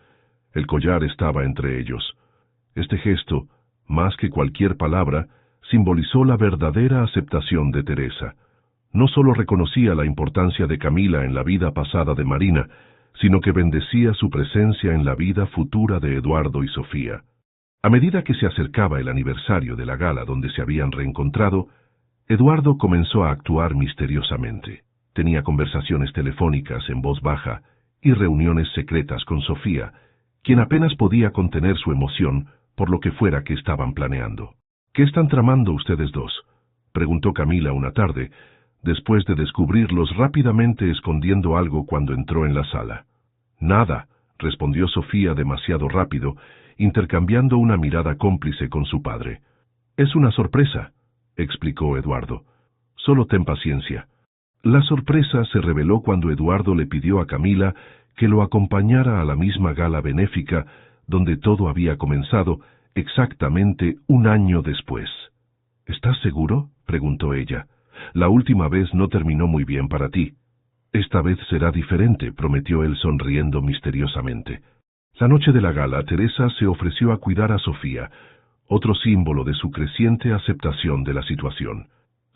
El collar estaba entre ellos». Este gesto, más que cualquier palabra, simbolizó la verdadera aceptación de Teresa. No solo reconocía la importancia de Camila en la vida pasada de Marina, sino que bendecía su presencia en la vida futura de Eduardo y Sofía. A medida que se acercaba el aniversario de la gala donde se habían reencontrado, Eduardo comenzó a actuar misteriosamente. Tenía conversaciones telefónicas en voz baja y reuniones secretas con Sofía, quien apenas podía contener su emoción por lo que fuera que estaban planeando. «¿Qué están tramando ustedes dos?», preguntó Camila una tarde, después de descubrirlos rápidamente escondiendo algo cuando entró en la sala. «Nada», respondió Sofía demasiado rápido, intercambiando una mirada cómplice con su padre. «Es una sorpresa», explicó Eduardo. «Solo ten paciencia». La sorpresa se reveló cuando Eduardo le pidió a Camila que lo acompañara a la misma gala benéfica donde todo había comenzado exactamente un año después. ¿Estás seguro?, preguntó ella. La última vez no terminó muy bien para ti. Esta vez será diferente, prometió él sonriendo misteriosamente. La noche de la gala, Teresa se ofreció a cuidar a Sofía, otro símbolo de su creciente aceptación de la situación.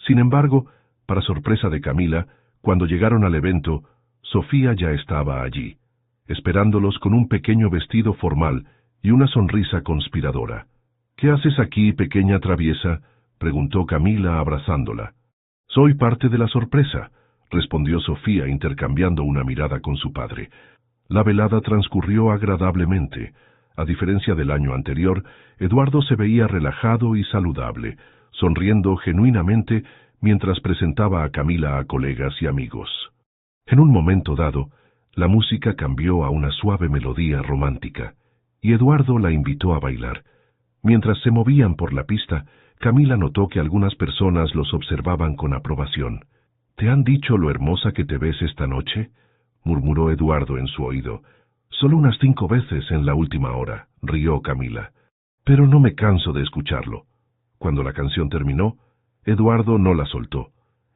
Sin embargo, para sorpresa de Camila, cuando llegaron al evento, Sofía ya estaba allí, esperándolos con un pequeño vestido formal y una sonrisa conspiradora. «¿Qué haces aquí, pequeña traviesa?», preguntó Camila abrazándola. «Soy parte de la sorpresa», respondió Sofía intercambiando una mirada con su padre. La velada transcurrió agradablemente. A diferencia del año anterior, Eduardo se veía relajado y saludable, sonriendo genuinamente mientras presentaba a Camila a colegas y amigos. En un momento dado, la música cambió a una suave melodía romántica, y Eduardo la invitó a bailar. Mientras se movían por la pista, Camila notó que algunas personas los observaban con aprobación. «¿Te han dicho lo hermosa que te ves esta noche?», murmuró Eduardo en su oído. «Solo unas 5 veces en la última hora», rió Camila. «Pero no me canso de escucharlo». Cuando la canción terminó, Eduardo no la soltó.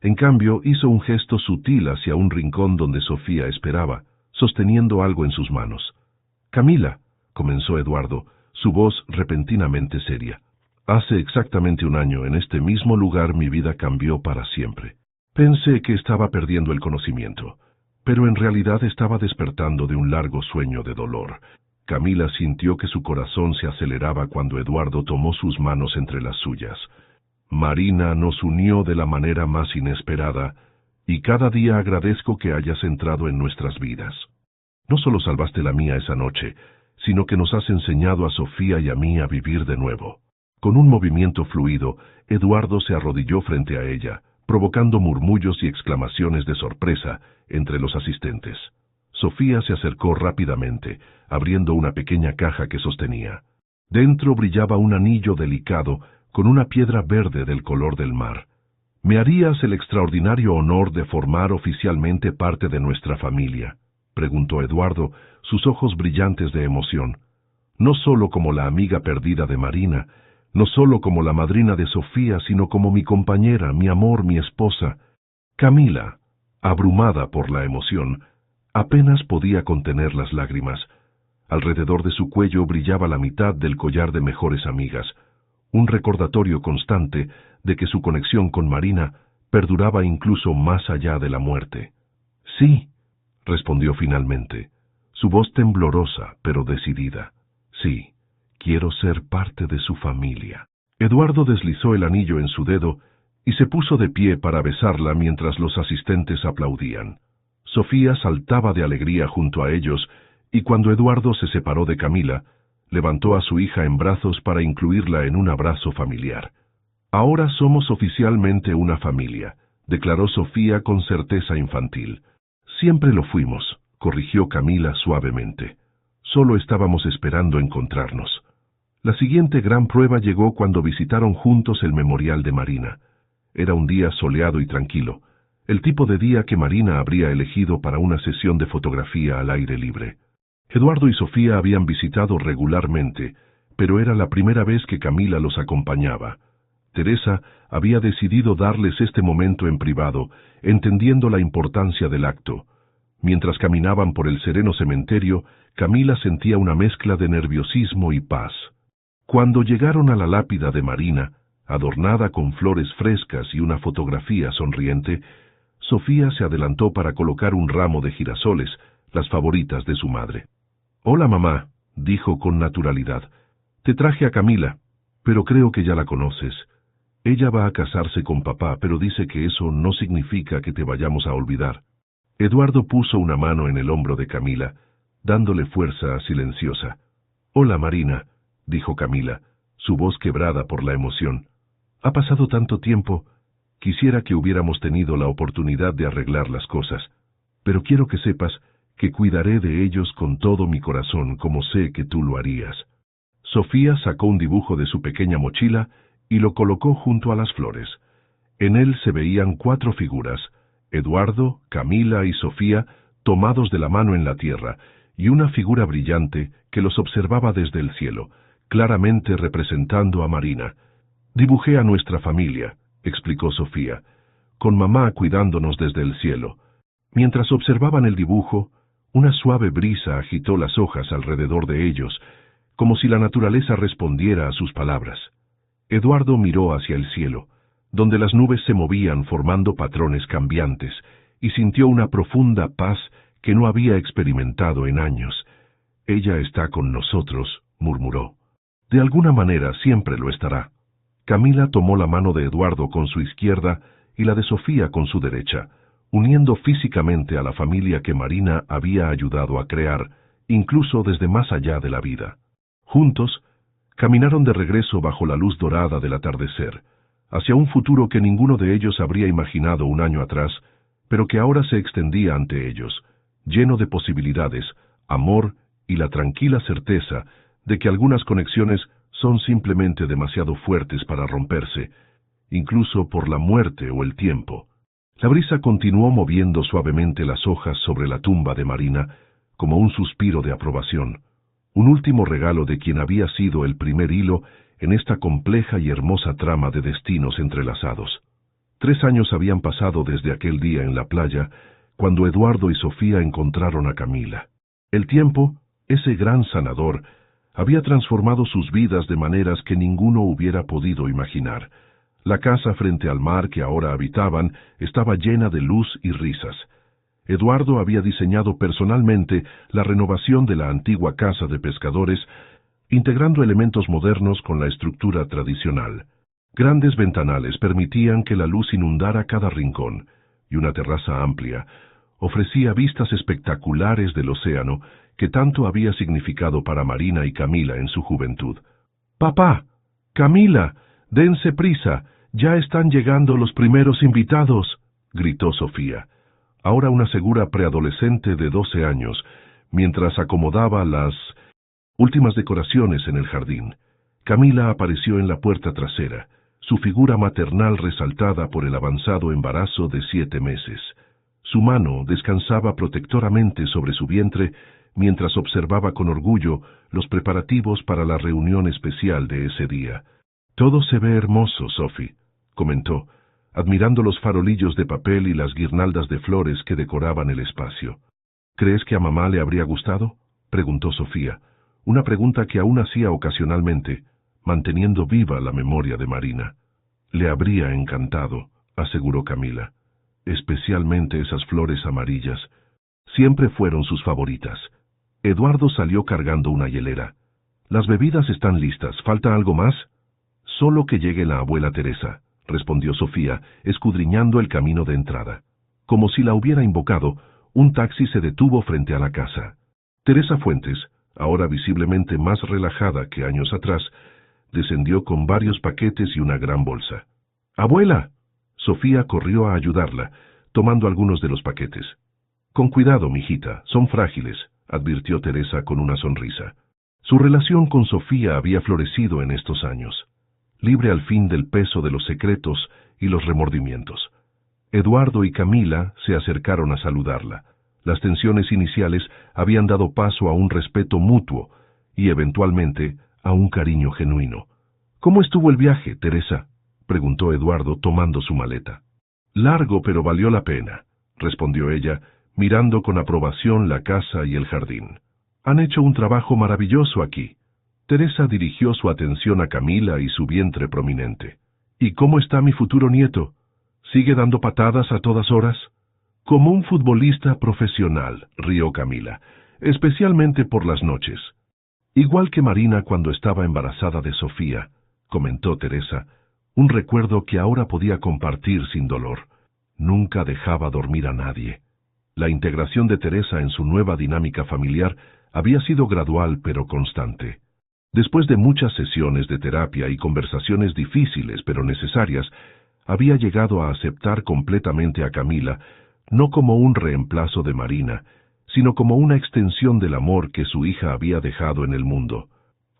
En cambio, hizo un gesto sutil hacia un rincón donde Sofía esperaba, sosteniendo algo en sus manos. «Camila», comenzó Eduardo, su voz repentinamente seria. «Hace exactamente 1 año, en este mismo lugar, mi vida cambió para siempre. Pensé que estaba perdiendo el conocimiento, pero en realidad estaba despertando de un largo sueño de dolor». Camila sintió que su corazón se aceleraba cuando Eduardo tomó sus manos entre las suyas. «Marina nos unió de la manera más inesperada, y cada día agradezco que hayas entrado en nuestras vidas. No solo salvaste la mía esa noche, sino que nos has enseñado a Sofía y a mí a vivir de nuevo». Con un movimiento fluido, Eduardo se arrodilló frente a ella, provocando murmullos y exclamaciones de sorpresa entre los asistentes. Sofía se acercó rápidamente, abriendo una pequeña caja que sostenía. Dentro brillaba un anillo delicado con una piedra verde del color del mar. «¿Me harías el extraordinario honor de formar oficialmente parte de nuestra familia?», preguntó Eduardo, sus ojos brillantes de emoción. «No solo como la amiga perdida de Marina, no solo como la madrina de Sofía, sino como mi compañera, mi amor, mi esposa». Camila, abrumada por la emoción, apenas podía contener las lágrimas. Alrededor de su cuello brillaba la mitad del collar de mejores amigas, un recordatorio constante de que su conexión con Marina perduraba incluso más allá de la muerte. «Sí», respondió finalmente, su voz temblorosa pero decidida. «Sí, quiero ser parte de su familia». Eduardo deslizó el anillo en su dedo y se puso de pie para besarla mientras los asistentes aplaudían. Sofía saltaba de alegría junto a ellos, y cuando Eduardo se separó de Camila, levantó a su hija en brazos para incluirla en un abrazo familiar. «Ahora somos oficialmente una familia», declaró Sofía con certeza infantil. «Siempre lo fuimos», corrigió Camila suavemente. «Solo estábamos esperando encontrarnos». La siguiente gran prueba llegó cuando visitaron juntos el memorial de Marina. Era un día soleado y tranquilo, el tipo de día que Marina habría elegido para una sesión de fotografía al aire libre. Eduardo y Sofía habían visitado regularmente, pero era la primera vez que Camila los acompañaba. Teresa había decidido darles este momento en privado, entendiendo la importancia del acto. Mientras caminaban por el sereno cementerio, Camila sentía una mezcla de nerviosismo y paz. Cuando llegaron a la lápida de Marina, adornada con flores frescas y una fotografía sonriente, Sofía se adelantó para colocar un ramo de girasoles, las favoritas de su madre. «Hola, mamá», dijo con naturalidad. «Te traje a Camila, pero creo que ya la conoces. Ella va a casarse con papá, pero dice que eso no significa que te vayamos a olvidar». Eduardo puso una mano en el hombro de Camila, dándole fuerza silenciosa. «Hola, Marina», dijo Camila, su voz quebrada por la emoción. «Ha pasado tanto tiempo. Quisiera que hubiéramos tenido la oportunidad de arreglar las cosas, pero quiero que sepas que cuidaré de ellos con todo mi corazón, como sé que tú lo harías». Sofía sacó un dibujo de su pequeña mochila y lo colocó junto a las flores. En él se veían 4 figuras, Eduardo, Camila y Sofía, tomados de la mano en la tierra, y una figura brillante que los observaba desde el cielo, claramente representando a Marina. Dibujé a nuestra familia, explicó Sofía, con mamá cuidándonos desde el cielo. Mientras observaban el dibujo, una suave brisa agitó las hojas alrededor de ellos, como si la naturaleza respondiera a sus palabras. Eduardo miró hacia el cielo, donde las nubes se movían formando patrones cambiantes, y sintió una profunda paz que no había experimentado en años. «Ella está con nosotros», murmuró. «De alguna manera siempre lo estará». Camila tomó la mano de Eduardo con su izquierda y la de Sofía con su derecha, uniendo físicamente a la familia que Marina había ayudado a crear, incluso desde más allá de la vida. Juntos, caminaron de regreso bajo la luz dorada del atardecer, hacia un futuro que ninguno de ellos habría imaginado un año atrás, pero que ahora se extendía ante ellos, lleno de posibilidades, amor y la tranquila certeza de que algunas conexiones son simplemente demasiado fuertes para romperse, incluso por la muerte o el tiempo. La brisa continuó moviendo suavemente las hojas sobre la tumba de Marina, como un suspiro de aprobación, un último regalo de quien había sido el primer hilo en esta compleja y hermosa trama de destinos entrelazados. 3 años habían pasado desde aquel día en la playa, cuando Eduardo y Sofía encontraron a Camila. El tiempo, ese gran sanador, había transformado sus vidas de maneras que ninguno hubiera podido imaginar. La casa frente al mar que ahora habitaban estaba llena de luz y risas. Eduardo había diseñado personalmente la renovación de la antigua casa de pescadores, integrando elementos modernos con la estructura tradicional. Grandes ventanales permitían que la luz inundara cada rincón, y una terraza amplia ofrecía vistas espectaculares del océano que tanto había significado para Marina y Camila en su juventud. «¡Papá! ¡Camila! ¡Dense prisa! ¡Ya están llegando los primeros invitados!», gritó Sofía, ahora una segura preadolescente de 12 años, mientras acomodaba las últimas decoraciones en el jardín. Camila apareció en la puerta trasera, su figura maternal resaltada por el avanzado embarazo de 7 meses. Su mano descansaba protectoramente sobre su vientre mientras observaba con orgullo los preparativos para la reunión especial de ese día. «Todo se ve hermoso, Sophie», comentó, admirando los farolillos de papel y las guirnaldas de flores que decoraban el espacio. «¿Crees que a mamá le habría gustado?», preguntó Sofía, una pregunta que aún hacía ocasionalmente, manteniendo viva la memoria de Marina. «Le habría encantado», aseguró Camila. «Especialmente esas flores amarillas. Siempre fueron sus favoritas». Eduardo salió cargando una hielera. «Las bebidas están listas. ¿Falta algo más?». «Solo que llegue la abuela Teresa», respondió Sofía, escudriñando el camino de entrada. Como si la hubiera invocado, un taxi se detuvo frente a la casa. Teresa Fuentes, ahora visiblemente más relajada que años atrás, descendió con varios paquetes y una gran bolsa. «¡Abuela!». Sofía corrió a ayudarla, tomando algunos de los paquetes. «Con cuidado, mijita, son frágiles», advirtió Teresa con una sonrisa. Su relación con Sofía había florecido en estos años, libre al fin del peso de los secretos y los remordimientos. Eduardo y Camila se acercaron a saludarla. Las tensiones iniciales habían dado paso a un respeto mutuo y, eventualmente, a un cariño genuino. «¿Cómo estuvo el viaje, Teresa?», preguntó Eduardo tomando su maleta. «Largo, pero valió la pena», respondió ella, mirando con aprobación la casa y el jardín. «Han hecho un trabajo maravilloso aquí». Teresa dirigió su atención a Camila y su vientre prominente. «¿Y cómo está mi futuro nieto? ¿Sigue dando patadas a todas horas?». «Como un futbolista profesional», rió Camila, «especialmente por las noches». «Igual que Marina cuando estaba embarazada de Sofía», comentó Teresa, un recuerdo que ahora podía compartir sin dolor. Nunca dejaba dormir a nadie. La integración de Teresa en su nueva dinámica familiar había sido gradual pero constante. Después de muchas sesiones de terapia y conversaciones difíciles pero necesarias, había llegado a aceptar completamente a Camila, no como un reemplazo de Marina, sino como una extensión del amor que su hija había dejado en el mundo.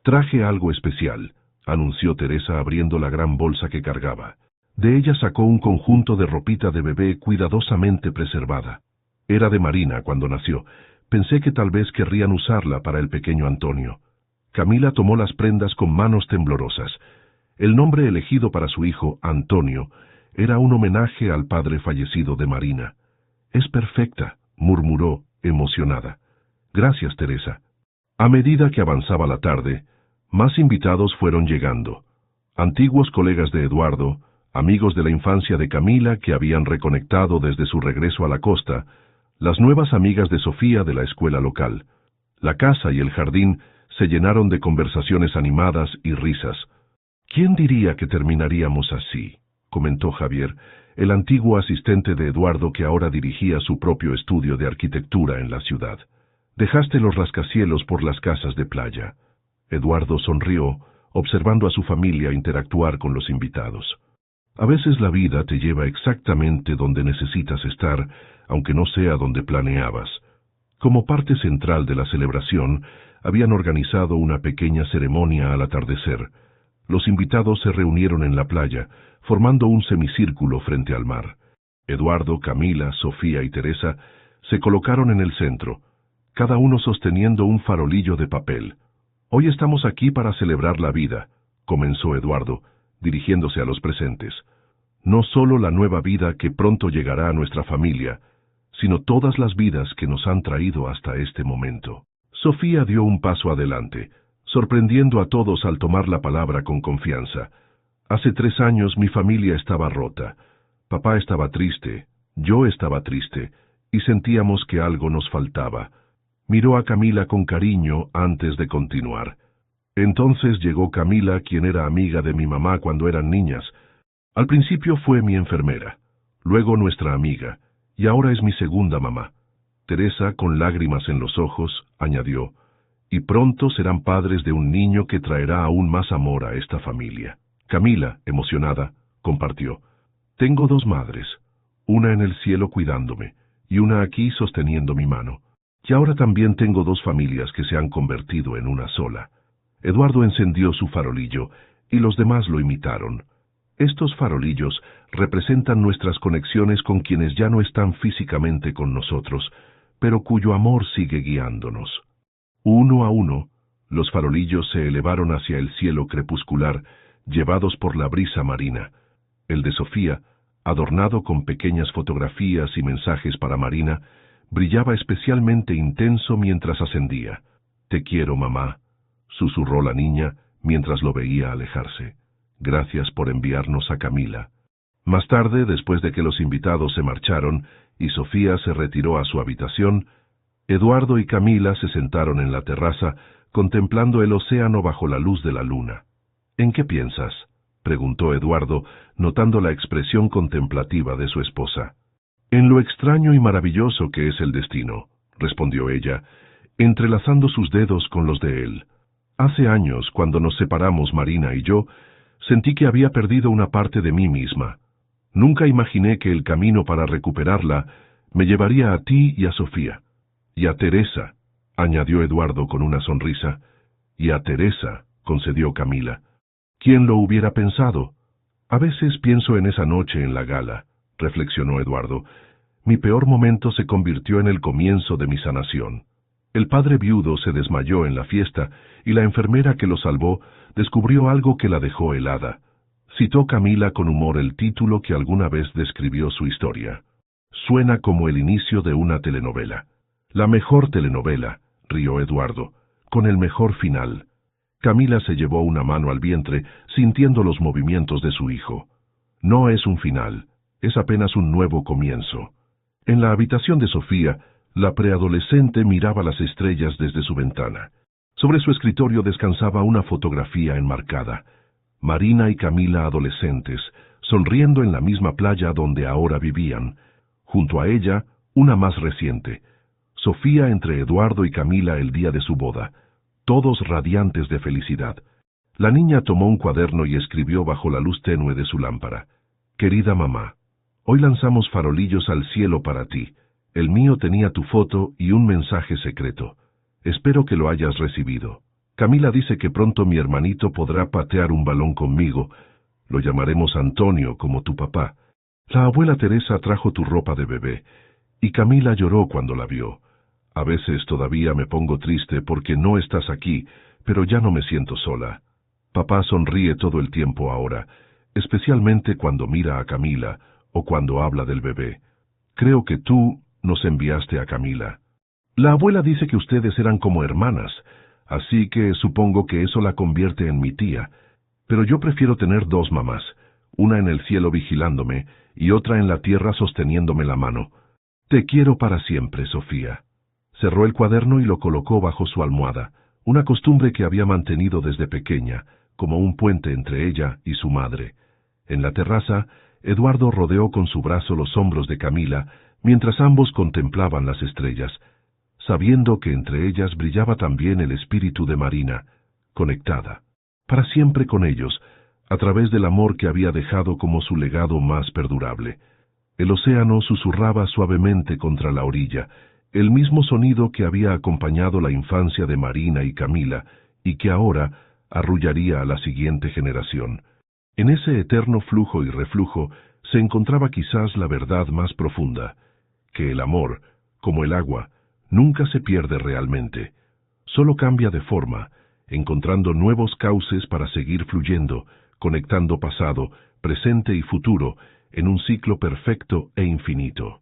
«Traje algo especial», anunció Teresa abriendo la gran bolsa que cargaba. De ella sacó un conjunto de ropita de bebé cuidadosamente preservada. Era de Marina cuando nació. Pensé que tal vez querrían usarla para el pequeño Antonio. Camila tomó las prendas con manos temblorosas. El nombre elegido para su hijo, Antonio, era un homenaje al padre fallecido de Marina. «Es perfecta», murmuró, emocionada. «Gracias, Teresa». A medida que avanzaba la tarde, más invitados fueron llegando. Antiguos colegas de Eduardo, amigos de la infancia de Camila que habían reconectado desde su regreso a la costa, las nuevas amigas de Sofía de la escuela local. La casa y el jardín se llenaron de conversaciones animadas y risas. «¿Quién diría que terminaríamos así?», comentó Javier, el antiguo asistente de Eduardo que ahora dirigía su propio estudio de arquitectura en la ciudad. «Dejaste los rascacielos por las casas de playa». Eduardo sonrió, observando a su familia interactuar con los invitados. A veces la vida te lleva exactamente donde necesitas estar, aunque no sea donde planeabas. Como parte central de la celebración, habían organizado una pequeña ceremonia al atardecer. Los invitados se reunieron en la playa, formando un semicírculo frente al mar. Eduardo, Camila, Sofía y Teresa se colocaron en el centro, cada uno sosteniendo un farolillo de papel. «Hoy estamos aquí para celebrar la vida», comenzó Eduardo, dirigiéndose a los presentes. «No solo la nueva vida que pronto llegará a nuestra familia, sino todas las vidas que nos han traído hasta este momento». Sofía dio un paso adelante, sorprendiendo a todos al tomar la palabra con confianza. «Hace 3 años mi familia estaba rota. Papá estaba triste, yo estaba triste, y sentíamos que algo nos faltaba». Miró a Camila con cariño antes de continuar. «Entonces llegó Camila, quien era amiga de mi mamá cuando eran niñas. Al principio fue mi enfermera, luego nuestra amiga, y ahora es mi segunda mamá». Teresa, con lágrimas en los ojos, añadió: «Y pronto serán padres de un niño que traerá aún más amor a esta familia». Camila, emocionada, compartió: «Tengo 2 madres, una en el cielo cuidándome, y una aquí sosteniendo mi mano. Y ahora también tengo 2 familias que se han convertido en una sola». Eduardo encendió su farolillo, y los demás lo imitaron. Estos farolillos representan nuestras conexiones con quienes ya no están físicamente con nosotros, pero cuyo amor sigue guiándonos. Uno a uno, los farolillos se elevaron hacia el cielo crepuscular, llevados por la brisa marina. El de Sofía, adornado con pequeñas fotografías y mensajes para Marina, brillaba especialmente intenso mientras ascendía. «Te quiero, mamá», susurró la niña mientras lo veía alejarse. «Gracias por enviarnos a Camila». Más tarde, después de que los invitados se marcharon y Sofía se retiró a su habitación, Eduardo y Camila se sentaron en la terraza, contemplando el océano bajo la luz de la luna. «¿En qué piensas?», preguntó Eduardo, notando la expresión contemplativa de su esposa. «En lo extraño y maravilloso que es el destino», respondió ella, entrelazando sus dedos con los de él. «Hace años, cuando nos separamos Marina y yo, sentí que había perdido una parte de mí misma. Nunca imaginé que el camino para recuperarla me llevaría a ti y a Sofía. Y a Teresa», añadió Eduardo con una sonrisa. «Y a Teresa», concedió Camila. «¿Quién lo hubiera pensado? A veces pienso en esa noche en la gala», reflexionó Eduardo. «Mi peor momento se convirtió en el comienzo de mi sanación. El padre viudo se desmayó en la fiesta y la enfermera que lo salvó descubrió algo que la dejó helada». Citó Camila con humor el título que alguna vez describió su historia. «Suena como el inicio de una telenovela». «La mejor telenovela», rió Eduardo, «con el mejor final». Camila se llevó una mano al vientre, sintiendo los movimientos de su hijo. «No es un final, es apenas un nuevo comienzo». En la habitación de Sofía, la preadolescente miraba las estrellas desde su ventana. Sobre su escritorio descansaba una fotografía enmarcada. Marina y Camila adolescentes, sonriendo en la misma playa donde ahora vivían. Junto a ella, una más reciente. Sofía entre Eduardo y Camila el día de su boda, todos radiantes de felicidad. La niña tomó un cuaderno y escribió bajo la luz tenue de su lámpara: «Querida mamá, hoy lanzamos farolillos al cielo para ti. El mío tenía tu foto y un mensaje secreto. Espero que lo hayas recibido. Camila dice que pronto mi hermanito podrá patear un balón conmigo. Lo llamaremos Antonio, como tu papá. La abuela Teresa trajo tu ropa de bebé, y Camila lloró cuando la vio. A veces todavía me pongo triste porque no estás aquí, pero ya no me siento sola. Papá sonríe todo el tiempo ahora, especialmente cuando mira a Camila o cuando habla del bebé. Creo que tú nos enviaste a Camila. La abuela dice que ustedes eran como hermanas, así que supongo que eso la convierte en mi tía. Pero yo prefiero tener dos mamás, una en el cielo vigilándome y otra en la tierra sosteniéndome la mano. Te quiero para siempre, Sofía. Cerró el cuaderno y lo colocó bajo su almohada, una costumbre que había mantenido desde pequeña, como un puente entre ella y su madre. En la terraza, Eduardo rodeó con su brazo los hombros de Camila, mientras ambos contemplaban las estrellas, sabiendo que entre ellas brillaba también el espíritu de Marina, conectada, para siempre con ellos, a través del amor que había dejado como su legado más perdurable. El océano susurraba suavemente contra la orilla, el mismo sonido que había acompañado la infancia de Marina y Camila, y que ahora arrullaría a la siguiente generación. En ese eterno flujo y reflujo se encontraba quizás la verdad más profunda, que el amor, como el agua, nunca se pierde realmente, solo cambia de forma, encontrando nuevos cauces para seguir fluyendo, conectando pasado, presente y futuro, en un ciclo perfecto e infinito.